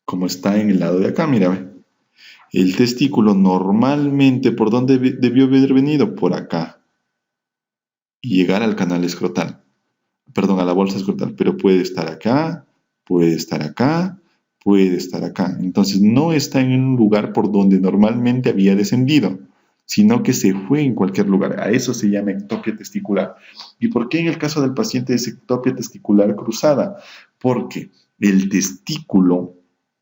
Como está en el lado de acá, mira, ve. El testículo normalmente, ¿por dónde debió haber venido? Por acá. Y llegar al canal escrotal. Perdón, a la bolsa escrotal. Pero puede estar acá, puede estar acá, puede estar acá. Entonces no está en un lugar por donde normalmente había descendido, sino que se fue en cualquier lugar. A eso se llama ectopia testicular. ¿Y por qué en el caso del paciente es ectopia testicular cruzada? Porque el testículo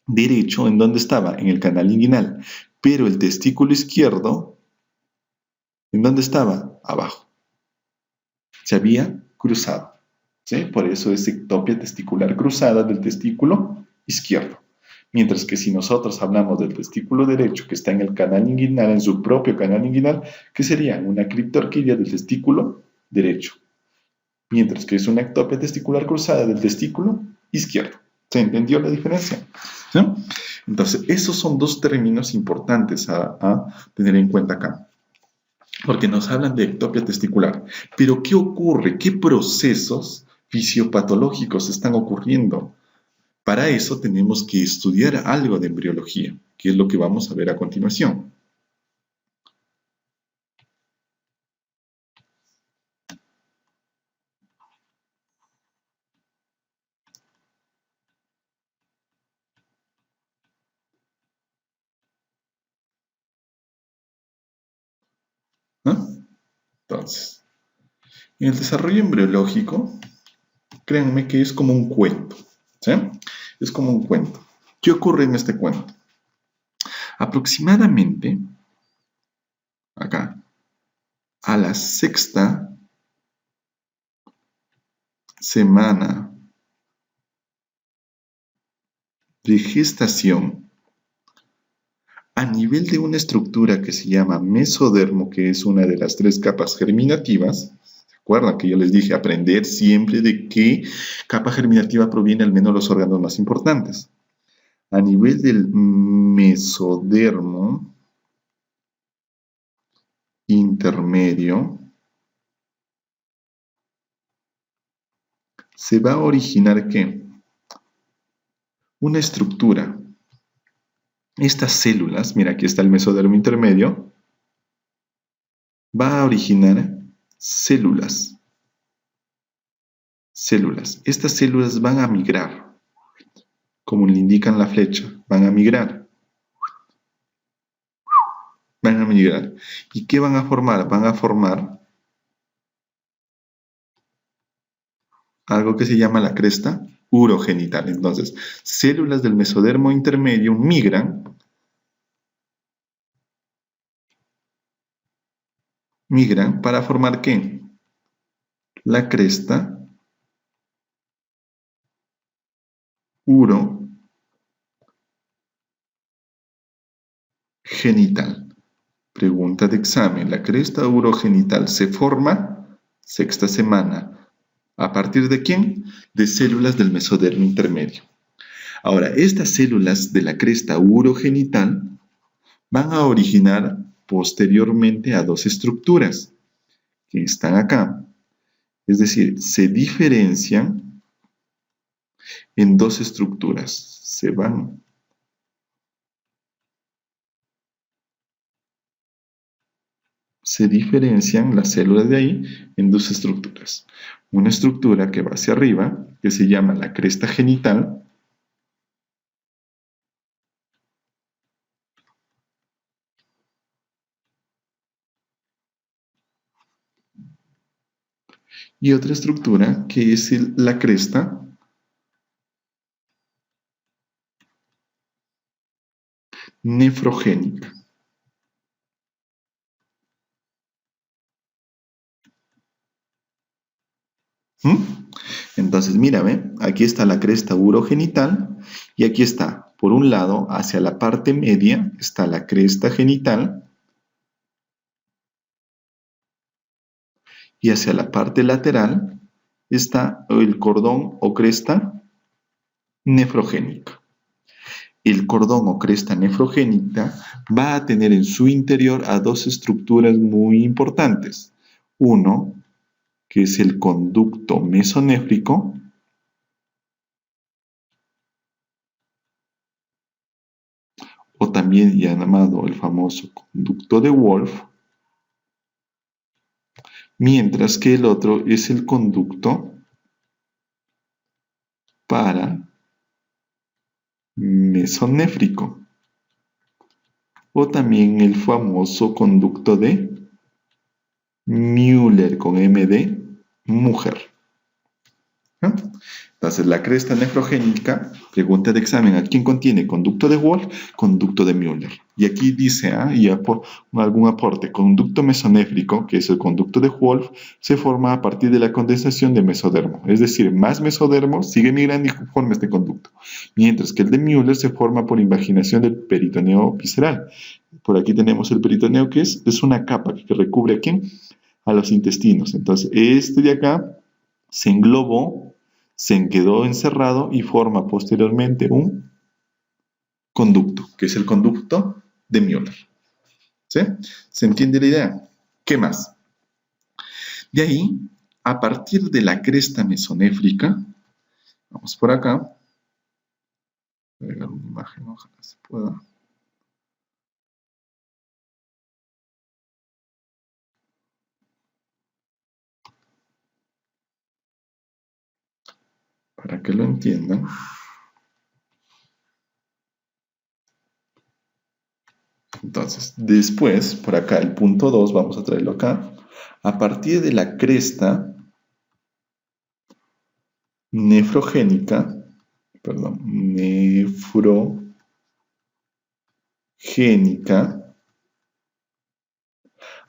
derecho, ¿en dónde estaba? En el canal inguinal. Pero el testículo izquierdo ¿En dónde estaba? Abajo. Se había cruzado. ¿Sí? Por eso es ectopia testicular cruzada del testículo izquierdo. Mientras que si nosotros hablamos del testículo derecho que está en el canal inguinal, en su propio canal inguinal, ¿qué sería? Una criptorquidia del testículo derecho. Mientras que es una ectopia testicular cruzada del testículo izquierdo. ¿Se entendió la diferencia? ¿Sí? Entonces, esos son dos términos importantes a tener en cuenta acá. Porque nos hablan de ectopia testicular. Pero, ¿qué ocurre? ¿Qué procesos fisiopatológicos están ocurriendo? Para eso tenemos que estudiar algo de embriología, que es lo que vamos a ver a continuación. ¿No? Entonces, en el desarrollo embriológico, créanme que es como un cuento. ¿Sí? Es como un cuento. ¿Qué ocurre en este cuento? Aproximadamente, acá, a la sexta semana de gestación, a nivel de una estructura que se llama mesodermo, que es una de las tres capas germinativas, ¿se acuerdan que yo les dije aprender siempre de qué capa germinativa proviene al menos los órganos más importantes? A nivel del mesodermo intermedio, se va a originar ¿qué? Una estructura. Estas células, mira, aquí está el mesodermo intermedio, va a originar células. Estas células van a migrar, como le indican la flecha, van a migrar. Van a migrar. ¿Y qué van a formar? Van a formar algo que se llama la cresta urogenital. Entonces, células del mesodermo intermedio migran para formar ¿qué? La cresta urogenital. Pregunta de examen. La cresta urogenital se forma sexta semana. ¿A partir de quién? De células del mesodermo intermedio. Ahora, estas células de la cresta urogenital van a originar posteriormente a dos estructuras que están acá. Es decir, se diferencian en dos estructuras. Se diferencian las células de ahí en dos estructuras. Una estructura que va hacia arriba, que se llama la cresta genital, y otra estructura que es la cresta nefrogénica. Entonces, mírame, aquí está la cresta urogenital y aquí está, por un lado, hacia la parte media está la cresta genital y hacia la parte lateral está el cordón o cresta nefrogénica. El cordón o cresta nefrogénica va a tener en su interior a dos estructuras muy importantes. Uno, que es el conducto mesonéfrico, o también llamado el famoso conducto de Wolff, mientras que el otro es el conducto paramesonéfrico, o también el famoso conducto de Müller, con M de mujer. ¿Ah? Entonces, la cresta nefrogénica, pregunta de examen, ¿a quién contiene? Conducto de Wolff, conducto de Müller. Y aquí dice, algún aporte, conducto mesonéfrico, que es el conducto de Wolff, se forma a partir de la condensación de mesodermo. Es decir, más mesodermo sigue migrando y forma este conducto. Mientras que el de Müller se forma por invaginación del peritoneo visceral. Por aquí tenemos el peritoneo, que es una capa que recubre ¿a quién? A los intestinos. Entonces, este de acá se englobó, se quedó encerrado y forma posteriormente un conducto, que es el conducto de Müller. ¿Sí? ¿Se entiende la idea? ¿Qué más? De ahí, a partir de la cresta mesonéfrica, vamos por acá, voy a agregar una imagen, ojalá se pueda. Para que lo entiendan. Entonces, después, por acá, el punto 2, vamos a traerlo acá. A partir de la cresta nefrogénica,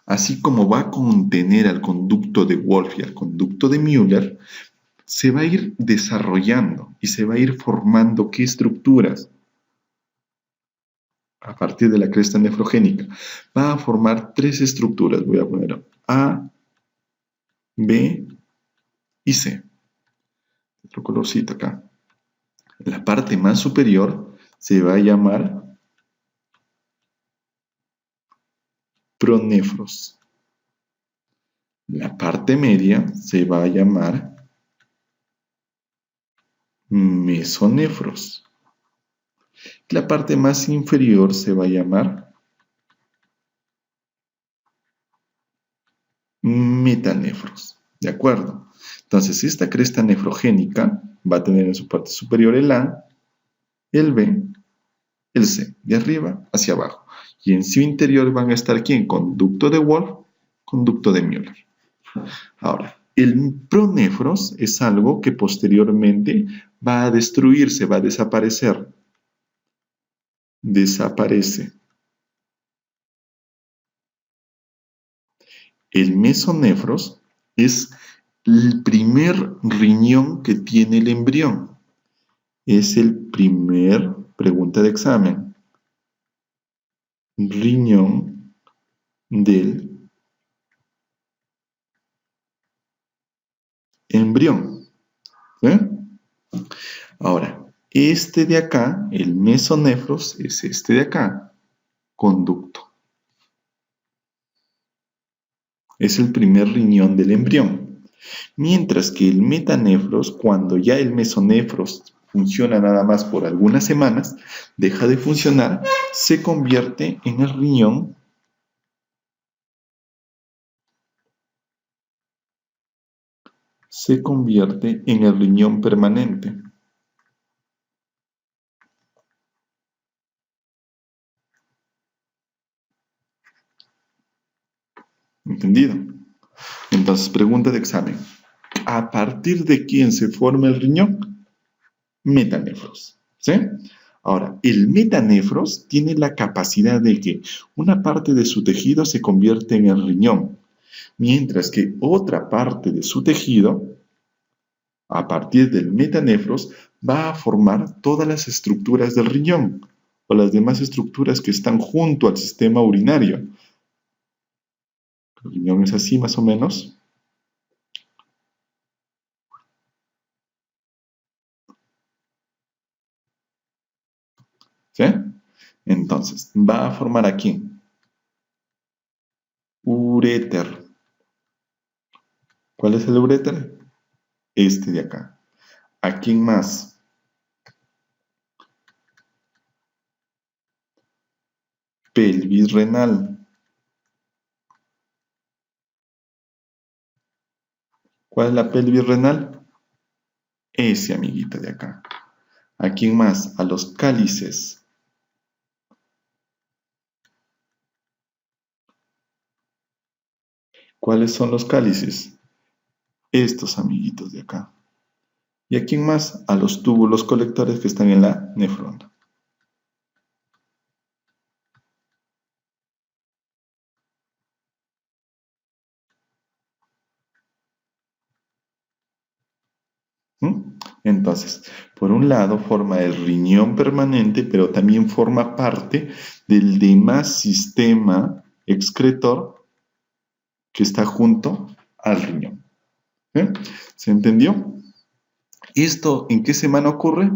así como va a contener al conducto de Wolff y al conducto de Müller, se va a ir desarrollando y se va a ir formando ¿qué estructuras? A partir de la cresta nefrogénica. Va a formar tres estructuras. Voy a poner A, B y C. Otro colorcito acá. La parte más superior se va a llamar pronefros. La parte media se va a llamar mesonefros. La parte más inferior se va a llamar metanefros. ¿De acuerdo? Entonces, esta cresta nefrogénica va a tener en su parte superior el A, el B, el C, de arriba hacia abajo. Y en su interior van a estar ¿quién? Conducto de Wolff, conducto de Müller. Ahora, el pronefros es algo que posteriormente va a destruirse, va a desaparecer. Desaparece. El mesonefros es el primer riñón que tiene el embrión. Es el primer, pregunta de examen, riñón del embrión. ¿Sí? Ahora, este de acá, el mesonefros, es este de acá, conducto. Es el primer riñón del embrión. Mientras que el metanefros, cuando ya el mesonefros funciona nada más por algunas semanas, deja de funcionar, se convierte en el riñón permanente. ¿Entendido? Entonces, pregunta de examen. ¿A partir de quién se forma el riñón? Metanefros. ¿Sí? Ahora, el metanefros tiene la capacidad de que una parte de su tejido se convierte en el riñón, mientras que otra parte de su tejido, a partir del metanefros, va a formar todas las estructuras del riñón o las demás estructuras que están junto al sistema urinario. El riñón es así más o menos. ¿Sí? Entonces, va a formar aquí uréter. ¿Cuál es el uréter? Este de acá. ¿A quién más? Pelvis renal. ¿Cuál es la pelvis renal? Ese amiguito de acá. ¿A quién más? A los cálices. ¿Cuáles son los cálices? Estos amiguitos de acá. ¿Y a quién más? A los túbulos colectores que están en la nefrona. Entonces, por un lado forma el riñón permanente, pero también forma parte del demás sistema excretor que está junto al riñón. ¿Se entendió? ¿Esto en qué semana ocurre?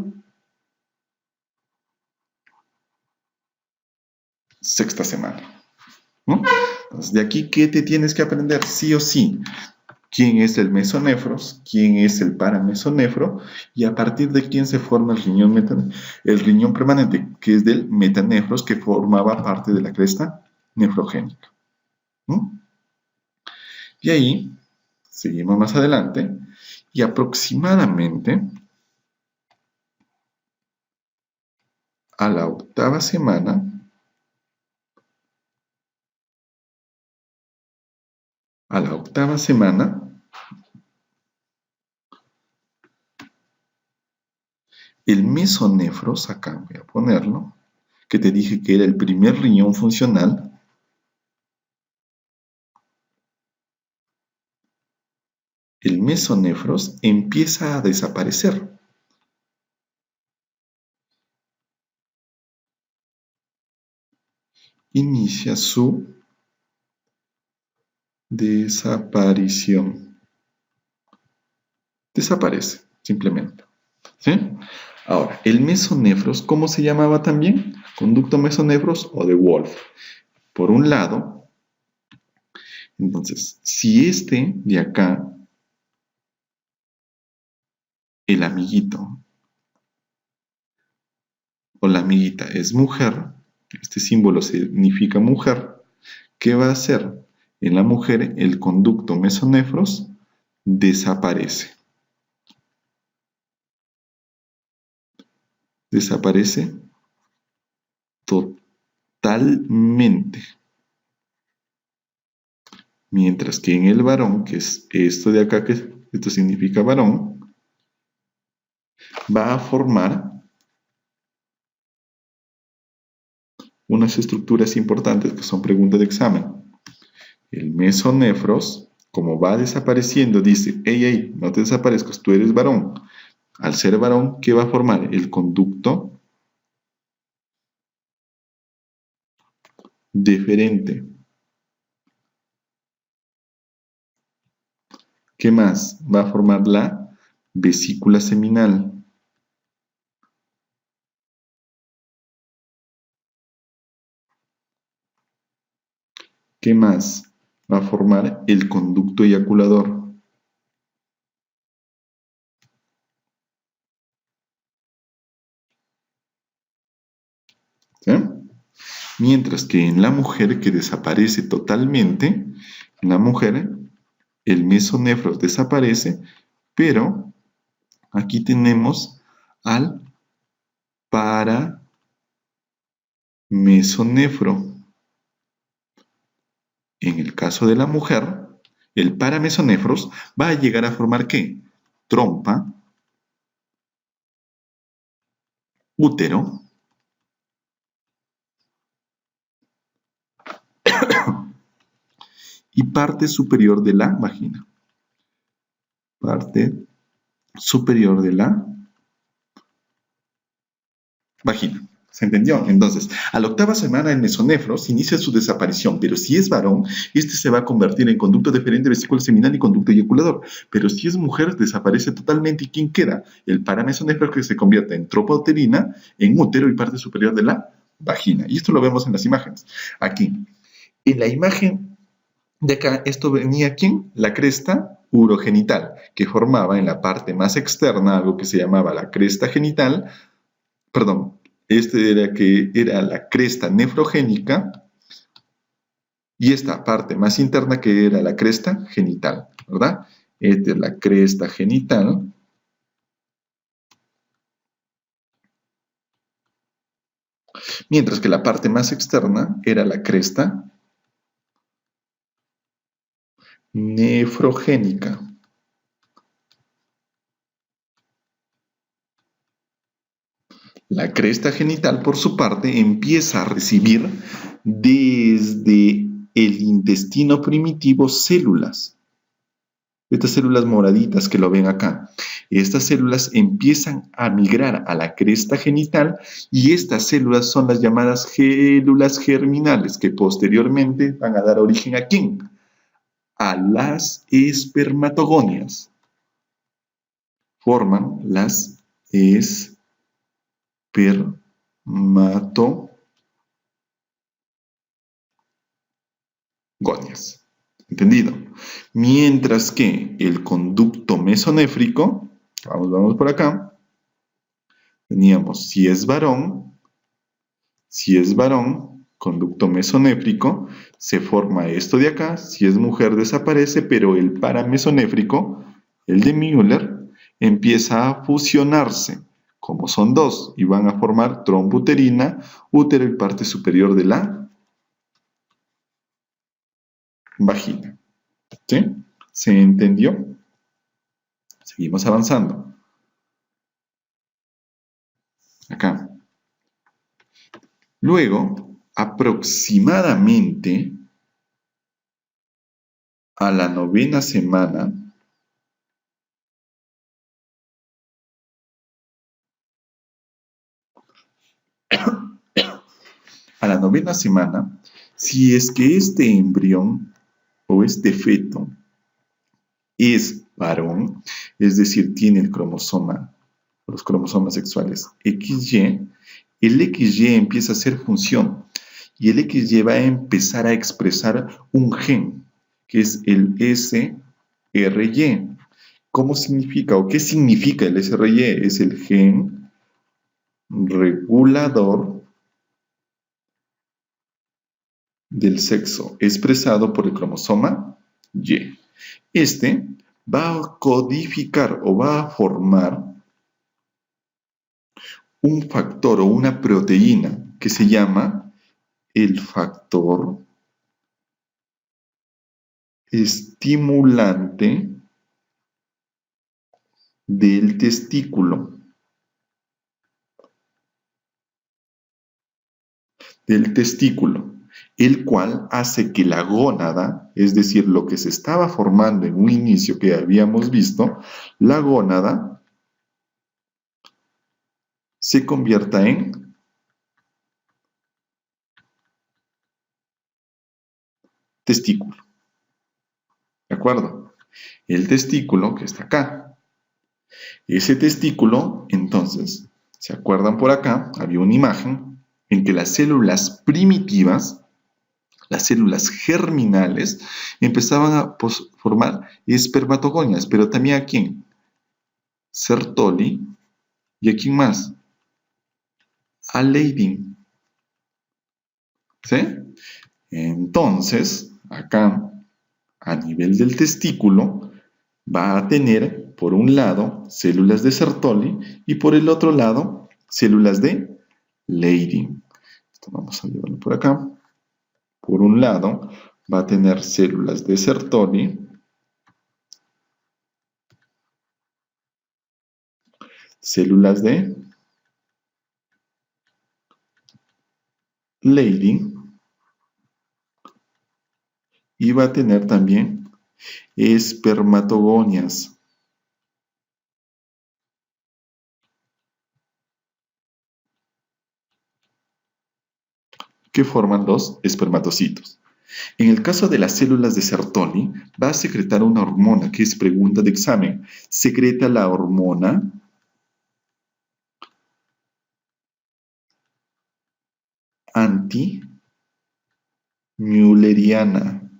Sexta semana. Entonces, de aquí, ¿qué te tienes que aprender? Sí o sí. ¿Quién es el mesonefros? ¿Quién es el paramesonefro? Y a partir de quién se forma el riñón permanente, que es del metanefros, que formaba parte de la cresta nefrogénica. Y ahí, seguimos más adelante, y aproximadamente a la octava semana, el mesonefros, acá voy a ponerlo, que te dije que era el primer riñón funcional, el mesonefros empieza a desaparecer. Inicia su desaparición. Desaparece, simplemente. ¿Sí? Ahora, el mesonefros, ¿cómo se llamaba también? Conducto mesonefros o de Wolf. Por un lado, entonces, si este de acá, el amiguito o la amiguita es mujer, este símbolo significa mujer, ¿qué va a hacer? En la mujer, el conducto mesonefros desaparece. Desaparece totalmente. Mientras que en el varón, que es esto de acá, que esto significa varón, va a formar unas estructuras importantes que son preguntas de examen. El mesonefros, como va desapareciendo, dice, hey, no te desaparezcas, tú eres varón. Al ser varón, ¿qué va a formar? El conducto deferente. ¿Qué más? Va a formar la vesícula seminal. ¿Qué más? Va a formar el conducto eyaculador. ¿Sí? Mientras que en la mujer, que desaparece totalmente, en la mujer el mesonefros desaparece, pero aquí tenemos al paramesonefro. En el caso de la mujer, el paramesonefros va a llegar a formar ¿qué? Trompa, útero, y parte superior de la vagina. Parte superior de la vagina. ¿Se entendió? Entonces, a la octava semana el mesonefros inicia su desaparición, pero si es varón, este se va a convertir en conducto deferente, vesícula seminal y conducto eyaculador. Pero si es mujer, desaparece totalmente. ¿Y quién queda? El paramesonefros, que se convierte en tropa uterina, en útero y parte superior de la vagina. Y esto lo vemos en las imágenes. Aquí. En la imagen de acá, esto venía ¿quién? La cresta urogenital, que formaba en la parte más externa algo que se llamaba la cresta genital, perdón, era la cresta nefrogénica, y esta parte más interna que era la cresta genital, ¿verdad? Esta es la cresta genital. Mientras que la parte más externa era la cresta nefrogénica. La cresta genital, por su parte, empieza a recibir desde el intestino primitivo células. Estas células moraditas que lo ven acá, estas células empiezan a migrar a la cresta genital y estas células son las llamadas células germinales que posteriormente van a dar origen ¿a quién? A las espermatogonias. Forman las espermatogonias. ¿Entendido? Mientras que el conducto mesonéfrico, vamos por acá, teníamos si es varón, conducto mesonéfrico, se forma esto de acá, si es mujer desaparece, pero el paramesonéfrico, el de Müller, empieza a fusionarse, como son dos, y van a formar trompa uterina, útero y parte superior de la vagina. ¿Sí? ¿Se entendió? Seguimos avanzando. Acá. Luego, aproximadamente a la 9ª semana, si es que este embrión o este feto es varón, es decir, tiene el cromosoma, los cromosomas sexuales XY, el XY empieza a hacer función y el XY va a empezar a expresar un gen, que es el SRY. ¿Cómo significa o qué significa el SRY? Es el gen regulador del sexo expresado por el cromosoma Y. Este va a codificar o va a formar un factor o una proteína que se llama el factor estimulante del testículo. El cual hace que la gónada, es decir, lo que se estaba formando en un inicio que habíamos visto, la gónada se convierta en testículo. ¿De acuerdo? El testículo que está acá. Ese testículo, entonces, ¿se acuerdan por acá? Había una imagen en que las células primitivas, las células germinales, empezaban a formar espermatogonias, pero también ¿a quién? Sertoli, ¿y a quién más? A Leydig. ¿Sí? Entonces, acá, a nivel del testículo, va a tener, por un lado, células de Sertoli y por el otro lado, células de Leydig. Esto vamos a llevarlo por acá. Por un lado, va a tener células de Sertoli, células de Leydig y va a tener también espermatogonias. Que forman los espermatocitos. En el caso de las células de Sertoli, va a secretar una hormona que es pregunta de examen. Secreta la hormona anti-mülleriana.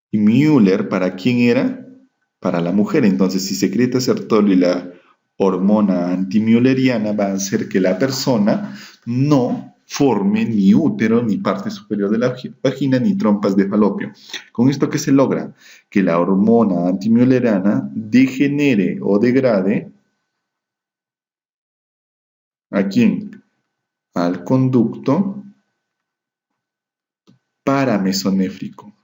¿Y Müller para quién era? Para la mujer. Entonces, si secreta Sertoli la hormona anti-mülleriana, va a hacer que la persona no forme ni útero, ni parte superior de la vagina, ni trompas de falopio. ¿Con esto qué se logra? Que la hormona anti-mülleriana degenere o degrade ¿a quién? Al conducto paramesonéfrico.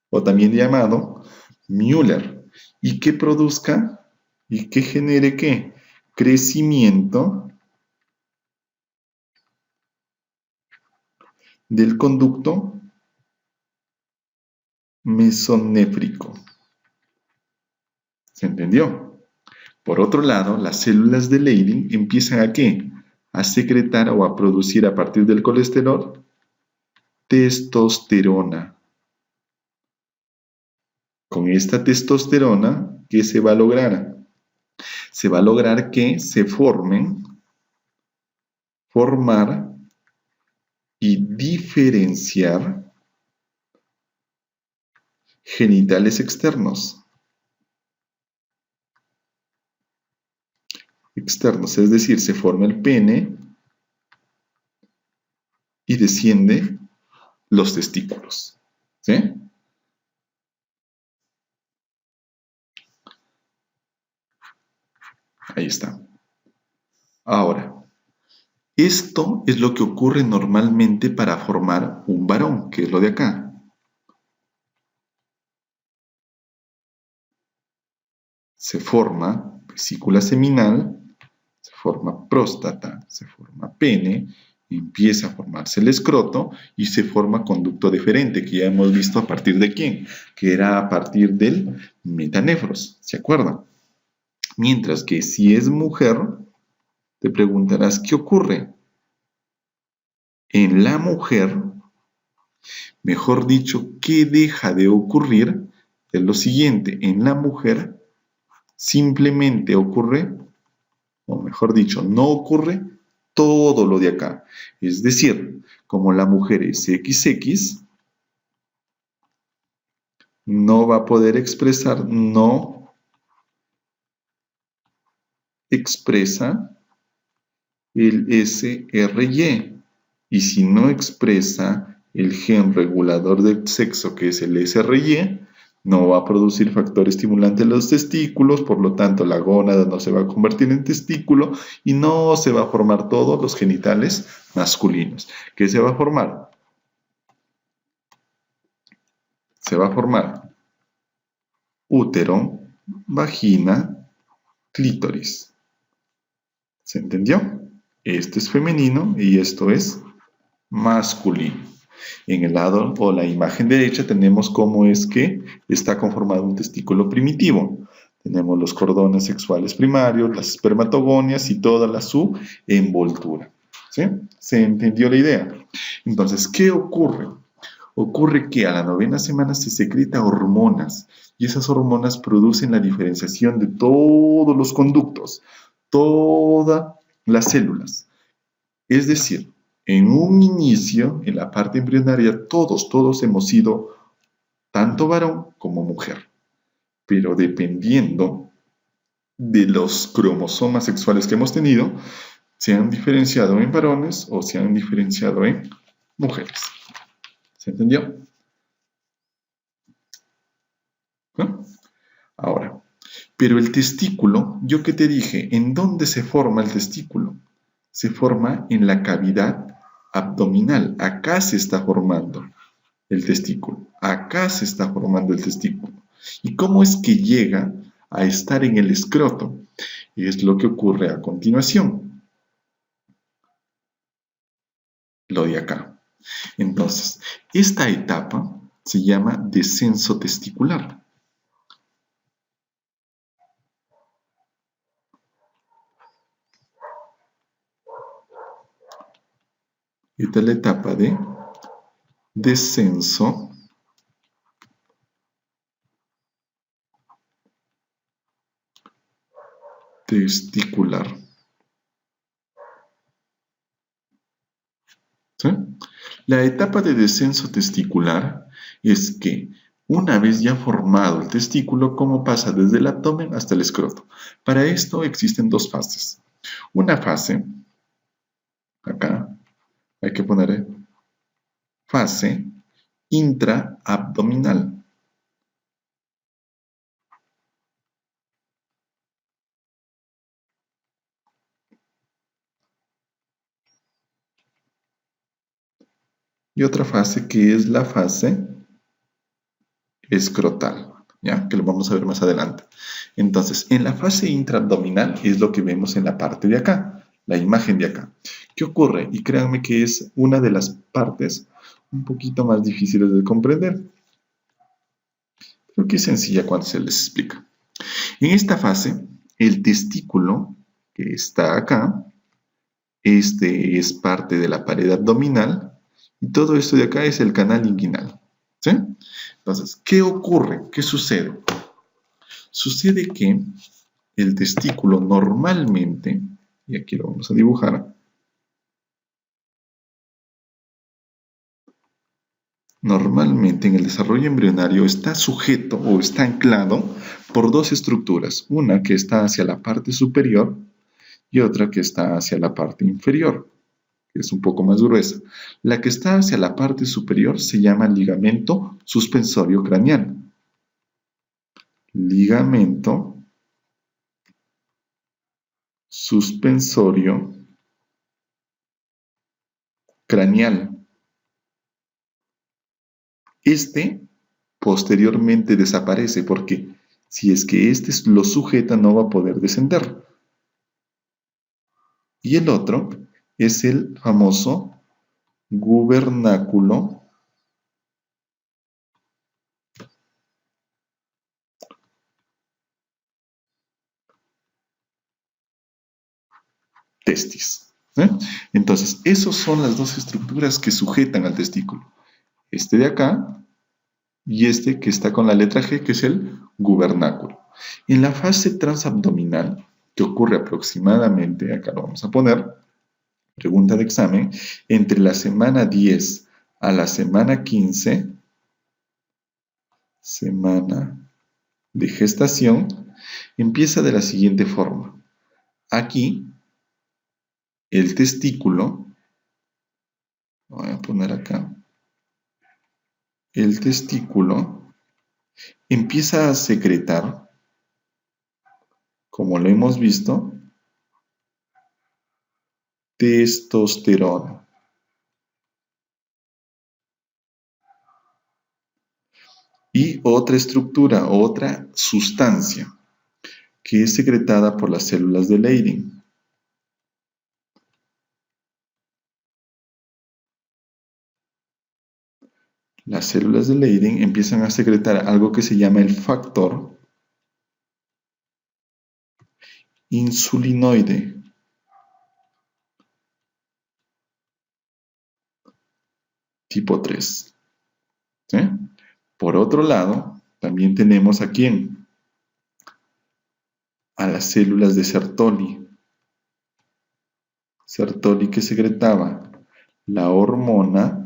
O también llamado Müller. ¿Y que produzca? ¿Y que genere qué? Crecimiento del conducto mesonéfrico. ¿Se entendió? Por otro lado, las células de Leydig empiezan ¿a qué? A secretar o a producir a partir del colesterol testosterona. Con esta testosterona, ¿qué se va a lograr? Se va a lograr que se formar y diferenciar genitales externos, es decir, se forma el pene y desciende los testículos, ¿sí? Ahí está. Ahora, esto es lo que ocurre normalmente para formar un varón, que es lo de acá. Se forma vesícula seminal, se forma próstata, se forma pene, empieza a formarse el escroto y se forma conducto deferente, que ya hemos visto a partir de quién, que era a partir del metanéfros, ¿se acuerdan? Mientras que si es mujer, te preguntarás, ¿qué ocurre? En la mujer, mejor dicho, ¿qué deja de ocurrir? Es lo siguiente, en la mujer simplemente ocurre, o mejor dicho, no ocurre todo lo de acá. Es decir, como la mujer es XX, no va a poder expresar, no expresa el SRY. Y si no expresa el gen regulador del sexo, que es el SRY, no va a producir factor estimulante en los testículos, por lo tanto la gónada no se va a convertir en testículo y no se va a formar todos los genitales masculinos. ¿Qué se va a formar? Se va a formar útero, vagina, clítoris. ¿Se entendió? Esto es femenino y esto es masculino. En el lado o la imagen derecha tenemos cómo es que está conformado un testículo primitivo. Tenemos los cordones sexuales primarios, las espermatogonias y toda su envoltura. ¿Sí? ¿Se entendió la idea? Entonces, ¿qué ocurre? Ocurre que a la 9ª semana se secreta hormonas y esas hormonas producen la diferenciación de todos los conductos, todas las células. Es decir, en un inicio, en la parte embrionaria, todos hemos sido tanto varón como mujer. Pero dependiendo de los cromosomas sexuales que hemos tenido, se han diferenciado en varones o se han diferenciado en mujeres. ¿Se entendió? ¿No? Ahora, pero el testículo, yo que te dije, ¿en dónde se forma el testículo? Se forma en la cavidad abdominal. Acá se está formando el testículo. Acá se está formando el testículo. ¿Y cómo es que llega a estar en el escroto? Es lo que ocurre a continuación. Lo de acá. Entonces, esta etapa se llama descenso testicular. Esta es la etapa de descenso testicular. ¿Sí? La etapa de descenso testicular es que una vez ya formado el testículo, ¿cómo pasa desde el abdomen hasta el escroto? Para esto existen dos fases. Una fase, acá hay que poner fase intraabdominal. Y otra fase que es la fase escrotal, ¿ya? Que lo vamos a ver más adelante. Entonces, en la fase intraabdominal es lo que vemos en la parte de acá, la imagen de acá. ¿Qué ocurre? Y créanme que es una de las partes un poquito más difíciles de comprender, pero que es sencilla cuando se les explica. En esta fase, el testículo que está acá, este es parte de la pared abdominal y todo esto de acá es el canal inguinal. ¿Sí? Entonces, ¿qué ocurre? ¿Qué sucede? Sucede que el testículo normalmente, y aquí lo vamos a dibujar, normalmente en el desarrollo embrionario está sujeto o está anclado por dos estructuras, una que está hacia la parte superior y otra que está hacia la parte inferior, que es un poco más gruesa. La que está hacia la parte superior se llama ligamento suspensorio craneal. Ligamento suspensorio craneal. Este posteriormente desaparece porque si es que este lo sujeta no va a poder descender. Y el otro es el famoso gubernáculo testis. ¿Eh? Entonces, esas son las dos estructuras que sujetan al testículo. Este de acá y este que está con la letra G, que es el gubernáculo. En la fase transabdominal, que ocurre aproximadamente, acá lo vamos a poner, pregunta de examen, entre la semana 10 a la semana 15, semana de gestación, empieza de la siguiente forma. Aquí, el testículo, voy a poner acá, el testículo empieza a secretar, como lo hemos visto, testosterona. Y otra estructura, otra sustancia, que es secretada por las células de Leydig. Las células de Leydig empiezan a secretar algo que se llama el factor insulinoide. Tipo 3. ¿Sí? Por otro lado, también tenemos a quién? A las células de Sertoli. Sertoli que secretaba la hormona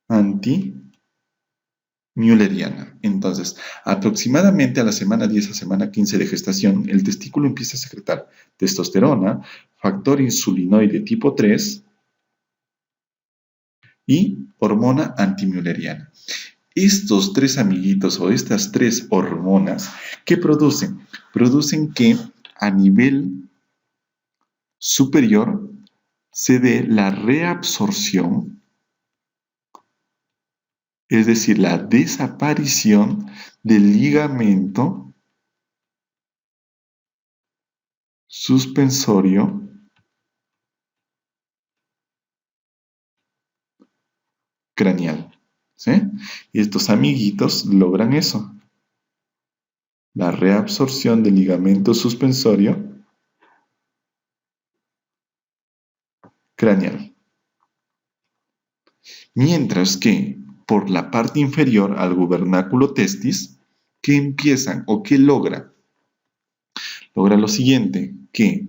anti-mülleriana. Entonces, aproximadamente a la semana 10 a semana 15 de gestación, el testículo empieza a secretar testosterona, factor insulinoide tipo 3 y hormona antimülleriana. Estos tres amiguitos o estas tres hormonas, ¿qué producen? Producen que a nivel superior se dé la reabsorción, es decir, la desaparición del ligamento suspensorio craneal. ¿Sí? Y estos amiguitos logran eso, la reabsorción del ligamento suspensorio craneal. Mientras que por la parte inferior al gubernáculo testis, ¿qué empiezan o qué logra? Logra lo siguiente, que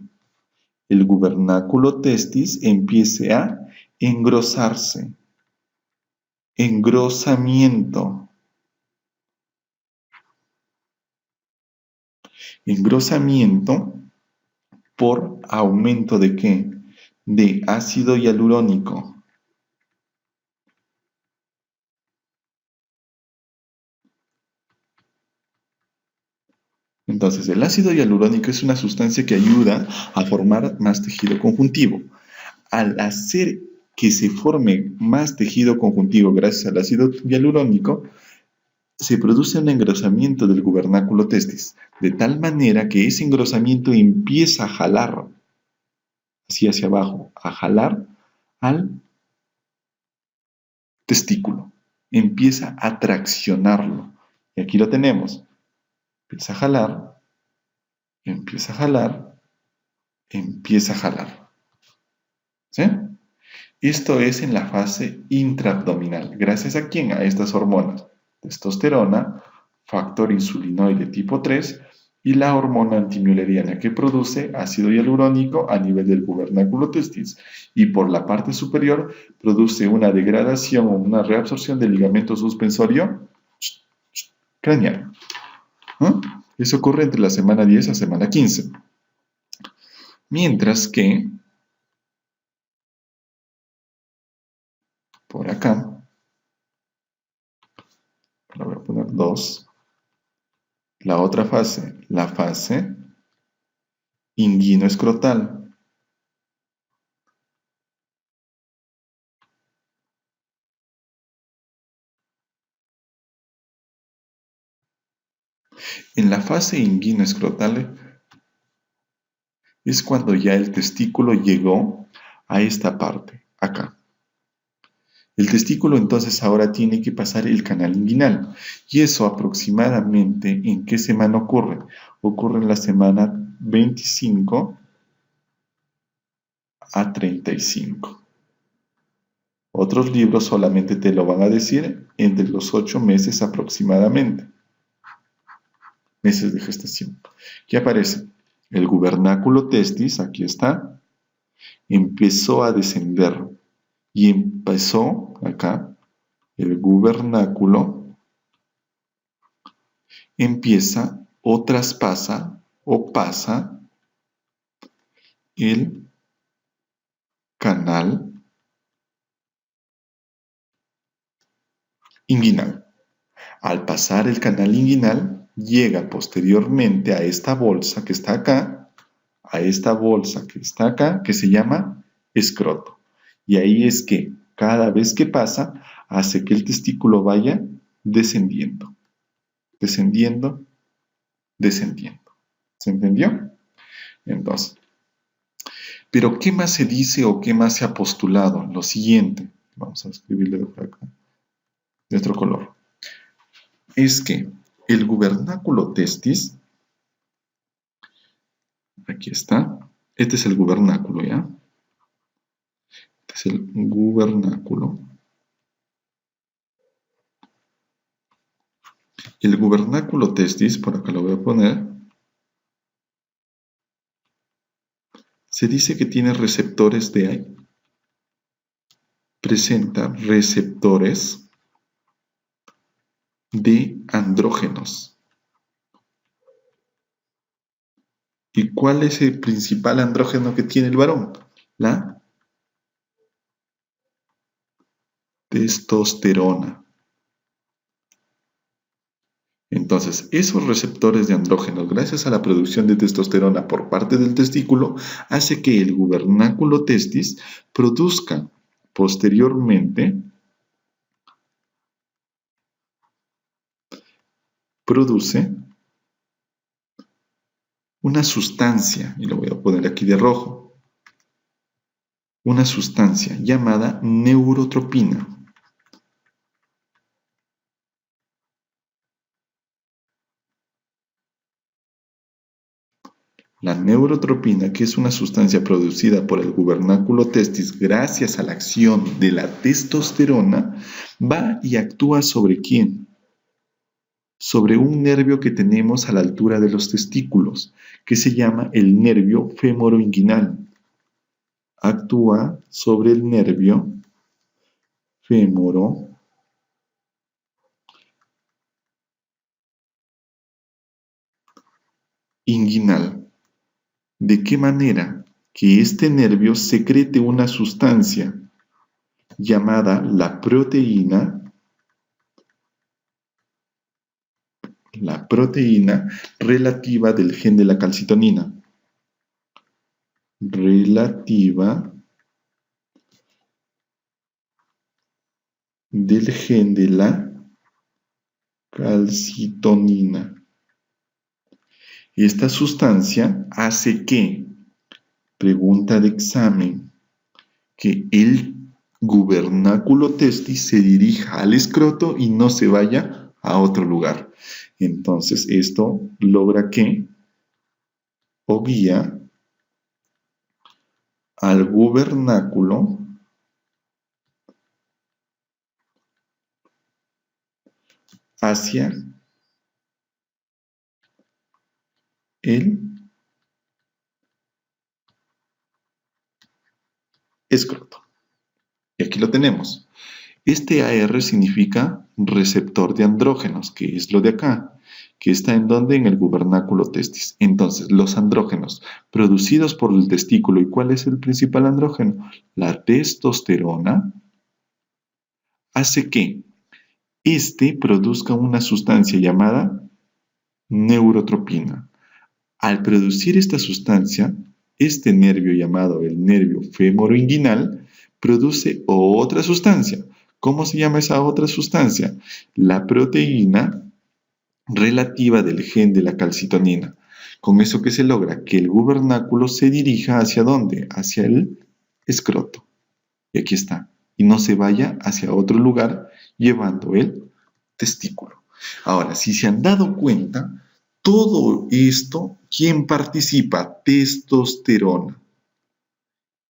el gubernáculo testis empiece a engrosarse. Engrosamiento. Engrosamiento por aumento de ¿qué? De ácido hialurónico. Entonces, el ácido hialurónico es una sustancia que ayuda a formar más tejido conjuntivo. Al hacer que se forme más tejido conjuntivo gracias al ácido hialurónico, se produce un engrosamiento del gubernáculo testis, de tal manera que ese engrosamiento empieza a jalar así hacia abajo, a jalar al testículo. Empieza a traccionarlo. Y aquí lo tenemos. Empieza a jalar, empieza a jalar, empieza a jalar. ¿Sí? Esto es en la fase intraabdominal. ¿Gracias a quién? A estas hormonas. Testosterona, factor insulinoide tipo 3 y la hormona antimülleriana que produce ácido hialurónico a nivel del gubernáculo testis y por la parte superior produce una degradación o una reabsorción del ligamento suspensorio craneal. ¿No? Eso ocurre entre la semana 10 a semana 15. Mientras que por acá, le voy a poner 2, la otra fase, la fase inguinoescrotal. En la fase inguinoescrotal es cuando ya el testículo llegó a esta parte, acá. El testículo entonces ahora tiene que pasar el canal inguinal. ¿Y eso aproximadamente en qué semana ocurre? Ocurre en la semana 25 a 35. Otros libros solamente te lo van a decir entre los 8 meses aproximadamente. Meses de gestación. ¿Qué aparece? El gubernáculo testis, aquí está, empezó a descender y empezó acá, el gubernáculo empieza o traspasa o pasa el canal inguinal. Al pasar el canal inguinal, llega posteriormente a esta bolsa que está acá, a esta bolsa que está acá, que se llama escroto. Y ahí es que cada vez que pasa, hace que el testículo vaya descendiendo, descendiendo, descendiendo. ¿Se entendió? Entonces, pero ¿qué más se dice o qué más se ha postulado? Lo siguiente, vamos a escribirle de por acá, de otro color, es que el gubernáculo testis, aquí está, este es el gubernáculo, ¿ya? Este es el gubernáculo. El gubernáculo testis, por acá lo voy a poner, se dice que tiene receptores de, presenta receptores de andrógenos. ¿Y cuál es el principal andrógeno que tiene el varón? La testosterona. Entonces, esos receptores de andrógenos, gracias a la producción de testosterona por parte del testículo, hace que el gubernáculo testis produzca posteriormente, produce una sustancia, y lo voy a poner aquí de rojo, una sustancia llamada neurotropina. La neurotropina, que es una sustancia producida por el gubernáculo testis gracias a la acción de la testosterona, va y actúa sobre ¿quién? Sobre un nervio que tenemos a la altura de los testículos, que se llama el nervio femoroinguinal. Actúa sobre el nervio femoroinguinal. ¿De qué manera? Que este nervio secrete una sustancia llamada la proteína relativa del gen de la calcitonina. Relativa del gen de la calcitonina. Esta sustancia hace que Pregunta de examen. Que el gubernáculo testis se dirija al escroto y no se vaya a otro lugar. Entonces, esto logra que o guía al gubernáculo hacia el escroto. Y aquí lo tenemos. Este AR significa receptor de andrógenos, que es lo de acá, que está en donde, en el gubernáculo testis. Entonces, los andrógenos producidos por el testículo, ¿y cuál es el principal andrógeno? La testosterona, hace que este produzca una sustancia llamada neurotropina. Al producir esta sustancia, este nervio llamado el nervio femoroinguinal produce otra sustancia. ¿Cómo se llama esa otra sustancia? La proteína relativa del gen de la calcitonina. Con eso que se logra que el gubernáculo se dirija hacia ¿dónde? Hacia el escroto. Y aquí está. Y no se vaya hacia otro lugar llevando el testículo. Ahora, si se han dado cuenta, todo esto, ¿quién participa? Testosterona.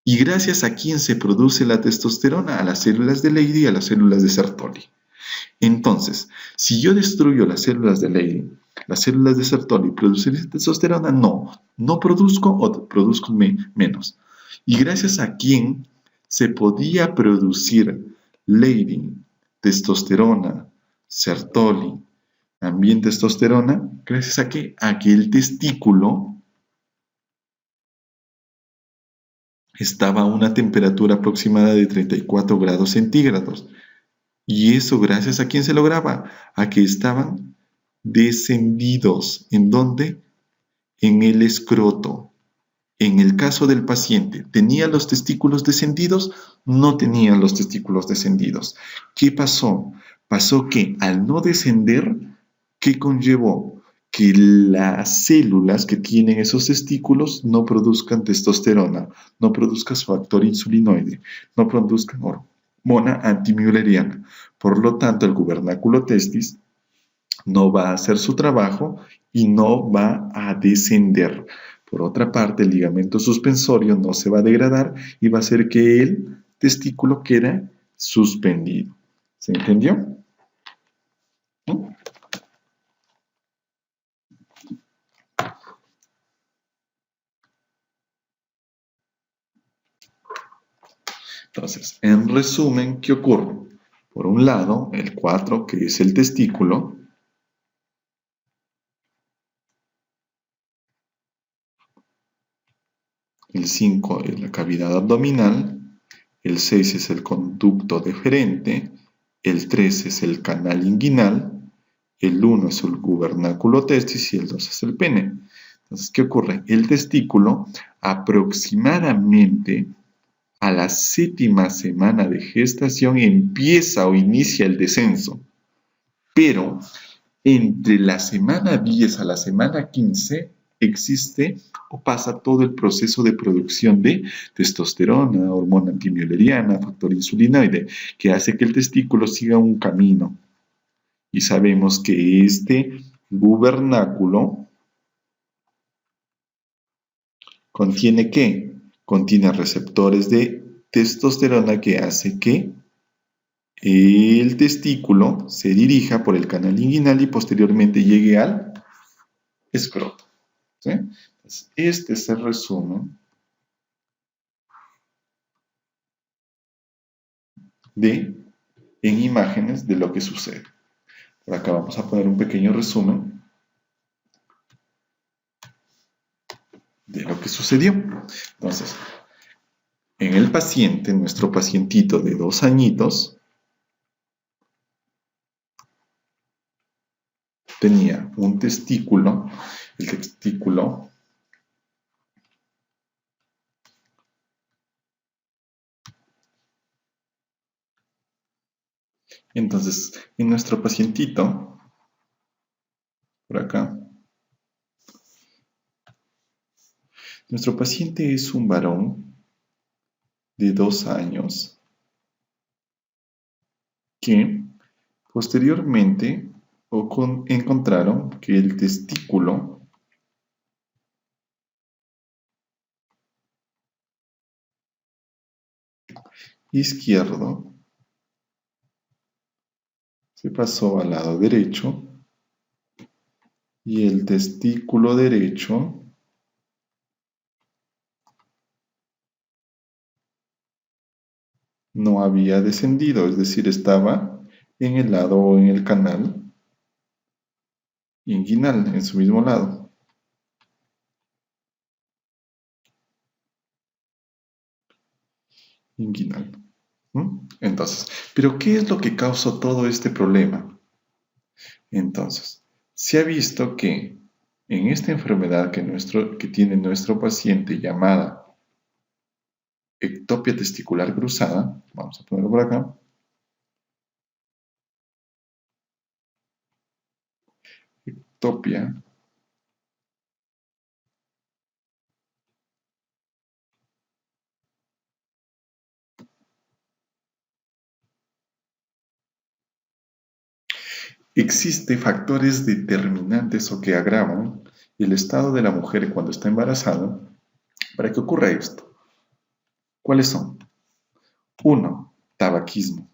¿Y gracias a quién se produce la testosterona? A las células de Leydig y a las células de Sertoli. Entonces, si yo destruyo las células de Leydig, las células de Sertoli, ¿produciría testosterona? No, no produzco o produzco menos. ¿Y gracias a quién se podía producir Leydig, testosterona, Sertoli, también testosterona? ¿Gracias a qué? A que el testículo estaba a una temperatura aproximada de 34 grados centígrados. ¿Y eso gracias a quién se lograba? A que estaban descendidos. ¿En dónde? En el escroto. En el caso del paciente, ¿tenía los testículos descendidos? No tenía los testículos descendidos. ¿Qué pasó? Pasó que al no descender, ¿qué conllevó? Que las células que tienen esos testículos no produzcan testosterona, no produzcan factor insulinoide, no produzcan hormona antimülleriana. Por lo tanto, el gubernáculo testis no va a hacer su trabajo y no va a descender. Por otra parte, el ligamento suspensorio no se va a degradar y va a hacer que el testículo quede suspendido. ¿Se entendió? ¿No? Entonces, en resumen, ¿qué ocurre? Por un lado, el 4, que es el testículo, el 5 es la cavidad abdominal, el 6 es el conducto deferente, el 3 es el canal inguinal, el 1 es el gubernáculo testis y el 2 es el pene. Entonces, ¿qué ocurre? El testículo aproximadamente a la 7ª semana de gestación empieza o inicia el descenso, pero entre la semana 10 a la semana 15 existe o pasa todo el proceso de producción de testosterona, hormona antimülleriana, factor insulinoide, que hace que el testículo siga un camino. Y sabemos que este gubernáculo contiene ¿qué? Contiene receptores de testosterona que hace que el testículo se dirija por el canal inguinal y posteriormente llegue al escroto. ¿Sí? Entonces, este es el resumen en imágenes de lo que sucede. Por acá vamos a poner un pequeño resumen de lo que sucedió. Entonces, en el paciente, nuestro pacientito de 2 añitos, tenía un testículo, el testículo entonces en nuestro pacientito, por acá, Nuestro paciente es un varón de 2 años que posteriormente encontraron que el testículo izquierdo se pasó al lado derecho y el testículo derecho no había descendido, es decir, estaba en el lado o en el canal inguinal, en su mismo lado. Inguinal. Entonces, ¿pero qué es lo que causó todo este problema? Entonces, se ha visto que en esta enfermedad que tiene nuestro paciente llamada ectopia testicular cruzada, vamos a ponerlo por acá, ectopia existe factores determinantes o que agravan el estado de la mujer cuando está embarazada para que ocurra esto. ¿Cuáles son? 1. Tabaquismo.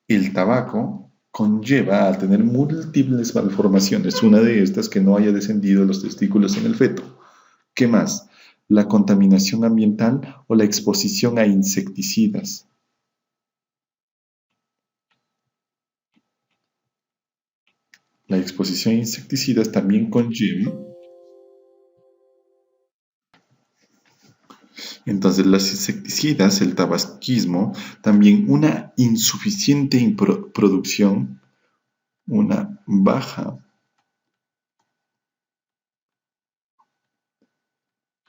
El tabaco conlleva a tener múltiples malformaciones, una de estas que no haya descendido los testículos en el feto. ¿Qué más? La contaminación ambiental o la exposición a insecticidas. La exposición a insecticidas también conlleva, entonces las insecticidas, el tabaquismo, también una insuficiente producción, una baja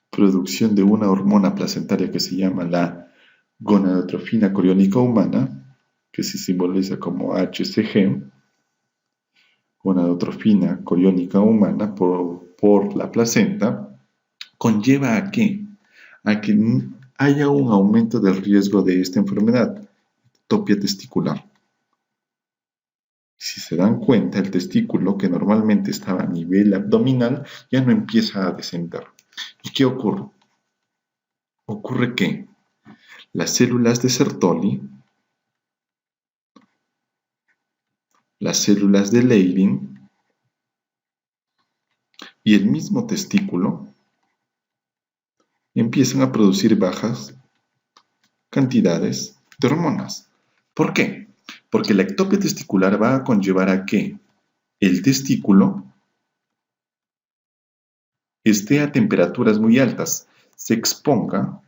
producción de una hormona placentaria que se llama la gonadotrofina coriónica humana, que se simboliza como HCG, gonadotrofina coriónica humana por la placenta, conlleva a qué? A que haya un aumento del riesgo de esta enfermedad, ectopia testicular. Si se dan cuenta, el testículo, que normalmente estaba a nivel abdominal, ya no empieza a descender. ¿Y qué ocurre? Ocurre que las células de Sertoli, las células de Leydig y el mismo testículo empiezan a producir bajas cantidades de hormonas. ¿Por qué? Porque la ectopia testicular va a conllevar a que el testículo esté a temperaturas muy altas, se exponga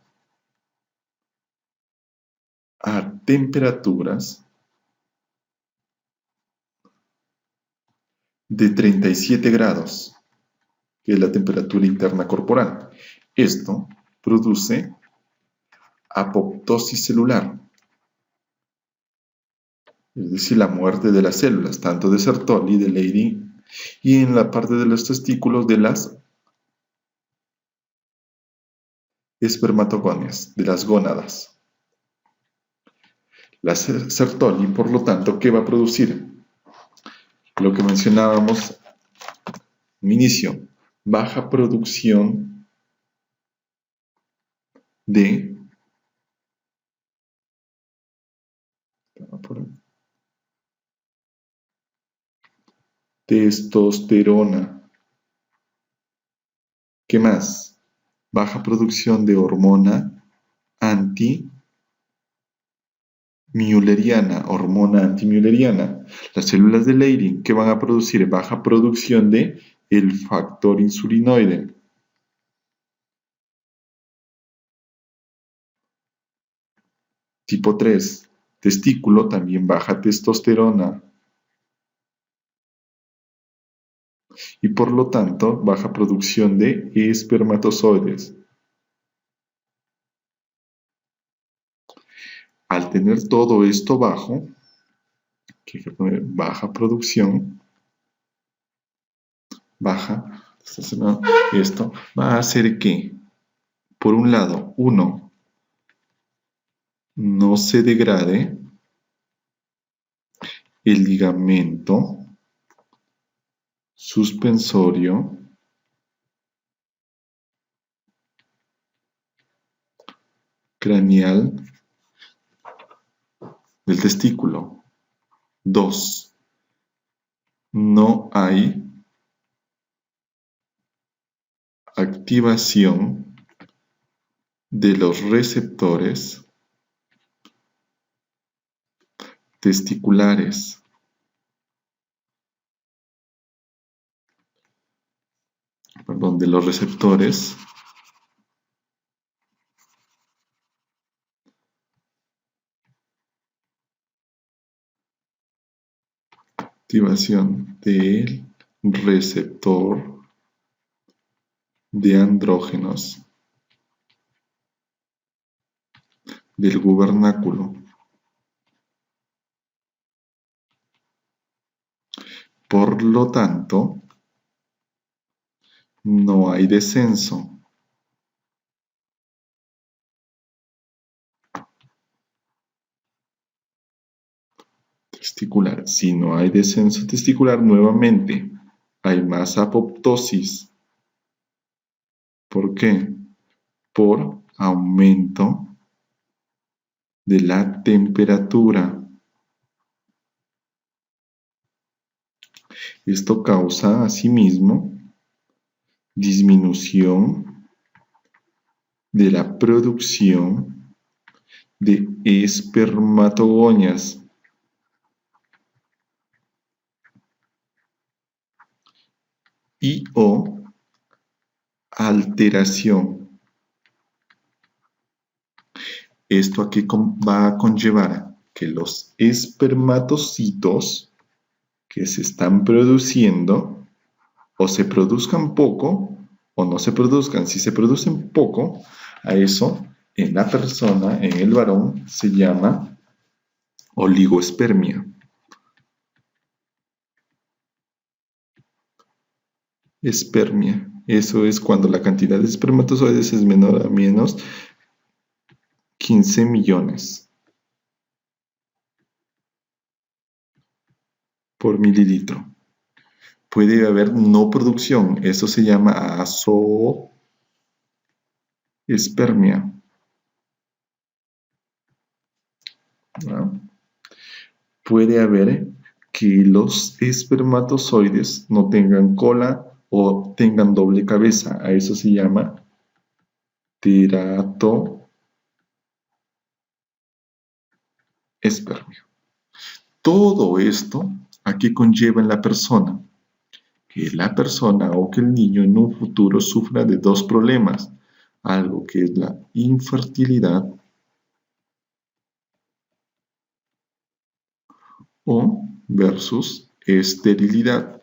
a temperaturas de 37 grados, que es la temperatura interna corporal. Esto produce apoptosis celular, es decir, la muerte de las células, tanto de Sertoli, de Leydig, y en la parte de los testículos de las espermatogonias, de las gónadas. La Sertoli, por lo tanto, ¿qué va a producir? Lo que mencionábamos en inicio, baja producción de testosterona. ¿Qué más? Baja producción de hormona antimülleriana. Las células de Leydig que van a producir baja producción de el factor insulinoide. Tipo 3, testículo, también baja testosterona. Y por lo tanto, baja producción de espermatozoides. Al tener todo esto bajo, que hay que poner baja producción, baja, esto va a hacer que, por un lado, uno no se degrade el ligamento suspensorio craneal del testículo. 2. No hay activación de los receptores testiculares. Perdón, de los receptores activación del receptor de andrógenos del gubernáculo. Por lo tanto, no hay descenso testicular. Si no hay descenso testicular, nuevamente hay más apoptosis. ¿Por qué? Por aumento de la temperatura. Esto causa, asimismo, disminución de la producción de espermatogonias y o alteración. ¿Esto a qué va a conllevar? Que los espermatocitos que se están produciendo o se produzcan poco o no se produzcan. Si se producen poco, a eso en la persona, en el varón, se llama oligospermia. Espermia. Eso es cuando la cantidad de espermatozoides es menor a menos 15 millones por mililitro. Puede haber no producción, eso se llama azoospermia. ¿No? Puede haber que los espermatozoides no tengan cola o tengan doble cabeza, a eso se llama teratoespermia. Todo esto, ¿a qué conlleva en la persona? Que la persona o que el niño en un futuro sufra de dos problemas, algo que es la infertilidad o versus esterilidad.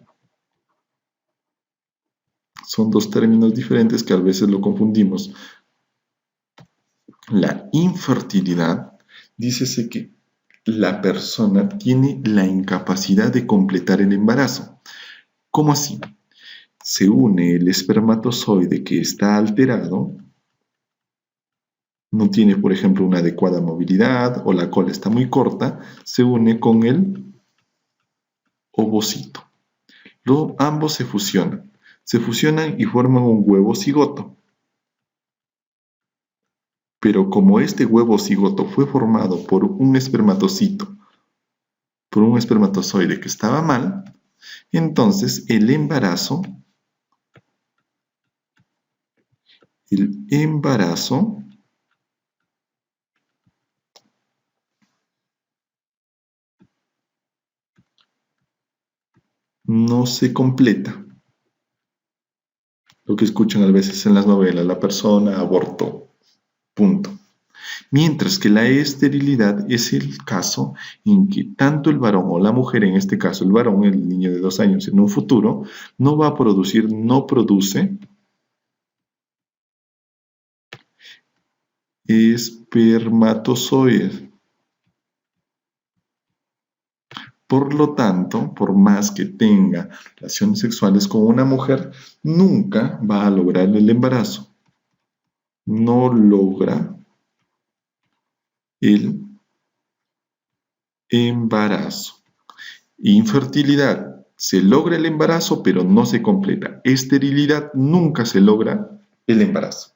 Son dos términos diferentes que a veces lo confundimos. La infertilidad, dícese que la persona tiene la incapacidad de completar el embarazo. ¿Cómo así? Se une el espermatozoide que está alterado, no tiene, por ejemplo, una adecuada movilidad o la cola está muy corta, se une con el ovocito. Ambos se fusionan y forman un huevo cigoto. Pero como este huevo cigoto fue formado por un espermatocito, por un espermatozoide que estaba mal, entonces el embarazo no se completa. Lo que escuchan a veces en las novelas, la persona abortó, punto. Mientras que la esterilidad es el caso en que tanto el varón o la mujer, en este caso el varón, el niño de 2 años en un futuro, no va a producir, no produce espermatozoides. Por lo tanto, por más que tenga relaciones sexuales con una mujer, nunca va a lograr el embarazo. No logra el embarazo. Infertilidad. Se logra el embarazo, pero no se completa. Esterilidad. Nunca se logra el embarazo.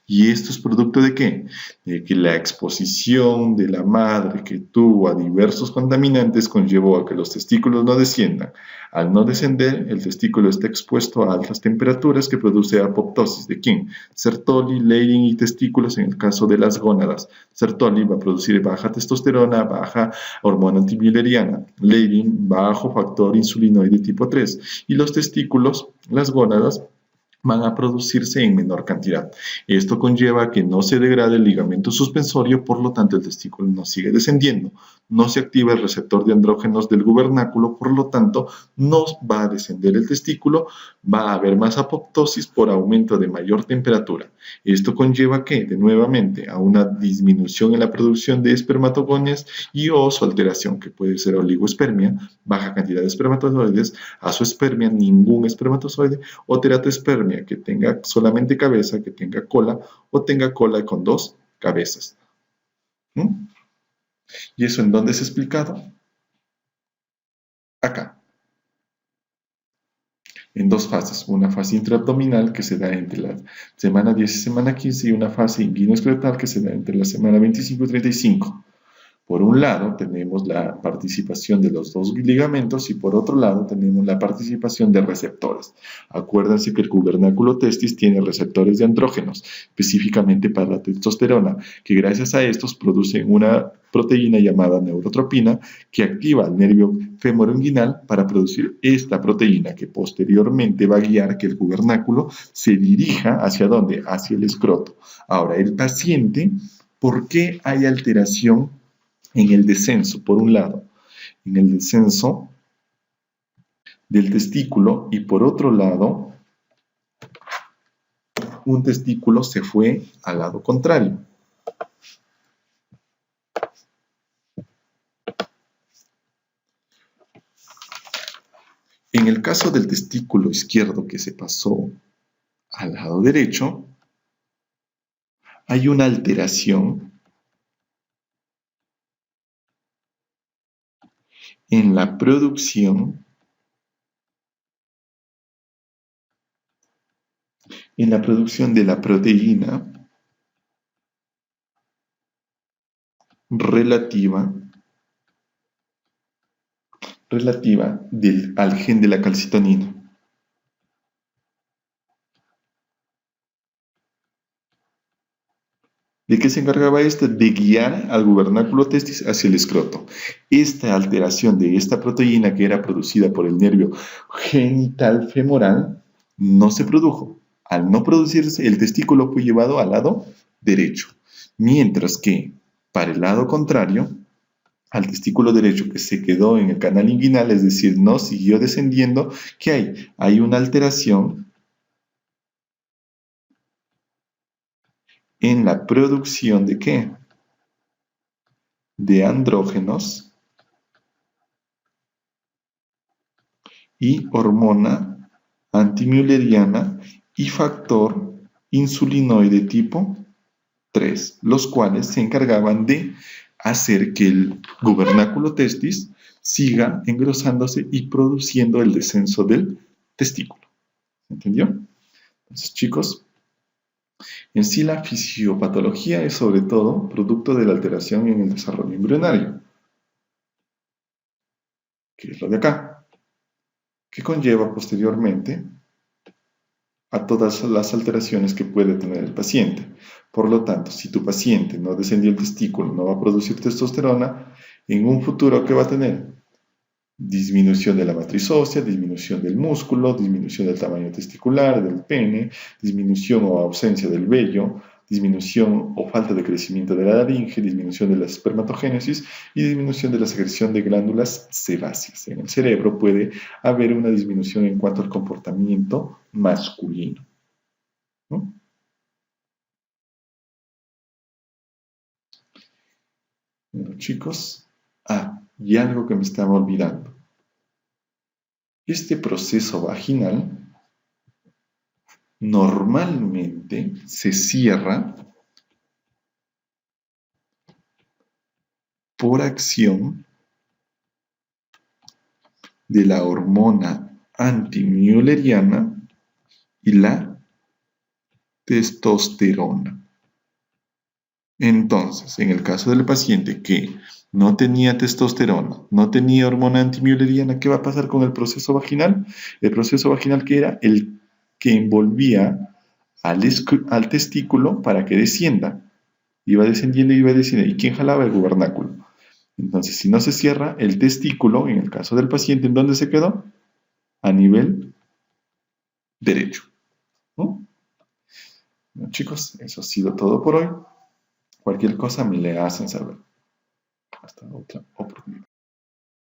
¿Y esto es producto de qué? De que la exposición de la madre que tuvo a diversos contaminantes conllevó a que los testículos no desciendan. Al no descender, el testículo está expuesto a altas temperaturas que produce apoptosis. ¿De quién? Sertoli, Leydig y testículos en el caso de las gónadas. Sertoli va a producir baja testosterona, baja hormona antimülleriana. Leydig, bajo factor insulinoide tipo 3. Y los testículos, las gónadas, van a producirse en menor cantidad. Esto conlleva que no se degrade el ligamento suspensorio, por lo tanto el testículo no sigue descendiendo, no se activa el receptor de andrógenos del gubernáculo, por lo tanto no va a descender el testículo, va a haber más apoptosis por aumento de mayor temperatura. Esto conlleva que, de nuevamente, a una disminución en la producción de espermatogonias y o su alteración, que puede ser oligospermia, baja cantidad de espermatozoides, azoospermia, ningún espermatozoide, o teratospermia, que tenga solamente cabeza, que tenga cola o tenga cola con dos cabezas. ¿Mm? ¿Y eso en dónde es explicado? Acá, en dos fases. Una fase intraabdominal que se da entre la semana 10 y semana 15 y una fase inguinoescrotal que se da entre la semana 25 y 35. Por un lado tenemos la participación de los dos ligamentos y por otro lado tenemos la participación de receptores. Acuérdense que el gubernáculo testis tiene receptores de andrógenos, específicamente para la testosterona, que gracias a estos producen una proteína llamada neurotropina que activa el nervio femoringuinal para producir esta proteína que posteriormente va a guiar que el gubernáculo se dirija hacia ¿dónde? Hacia el escroto. Ahora, el paciente, ¿por qué hay alteración en el descenso, por un lado, en el descenso del testículo y por otro lado, un testículo se fue al lado contrario? En el caso del testículo izquierdo que se pasó al lado derecho, hay una alteración en la producción de la proteína relativa al gen de la calcitonina. ¿De qué se encargaba esta? De guiar al gubernáculo testis hacia el escroto. Esta alteración de esta proteína que era producida por el nervio genital femoral no se produjo. Al no producirse, el testículo fue llevado al lado derecho. Mientras que, para el lado contrario, al testículo derecho que se quedó en el canal inguinal, es decir, no siguió descendiendo, ¿qué hay? Hay una alteración en la producción de ¿qué? De andrógenos y hormona antimülleriana y factor insulinoide tipo 3, los cuales se encargaban de hacer que el gubernáculo testis siga engrosándose y produciendo el descenso del testículo. ¿Entendió? Entonces, chicos, en sí la fisiopatología es sobre todo producto de la alteración en el desarrollo embrionario, que es lo de acá, que conlleva posteriormente a todas las alteraciones que puede tener el paciente. Por lo tanto, si tu paciente no descendió el testículo, no va a producir testosterona, en un futuro, ¿qué va a tener? Disminución de la matriz ósea, disminución del músculo, disminución del tamaño testicular, del pene, disminución o ausencia del vello, disminución o falta de crecimiento de la laringe, disminución de la espermatogénesis y disminución de la secreción de glándulas sebáceas. En el cerebro puede haber una disminución en cuanto al comportamiento masculino, ¿no? Bueno, chicos, Y algo que me estaba olvidando. Este proceso vaginal normalmente se cierra por acción de la hormona antimülleriana y la testosterona. Entonces, en el caso del paciente que no tenía testosterona, no tenía hormona antimülleriana, ¿qué va a pasar con el proceso vaginal? El proceso vaginal que era el que envolvía al testículo para que descienda. Iba descendiendo y iba descendiendo. ¿Y quién jalaba? El gubernáculo. Entonces, si no se cierra el testículo, en el caso del paciente, ¿en dónde se quedó? A nivel derecho. ¿No? Bueno, chicos, eso ha sido todo por hoy. Cualquier cosa me le hacen saber. Hasta otra oportunidad.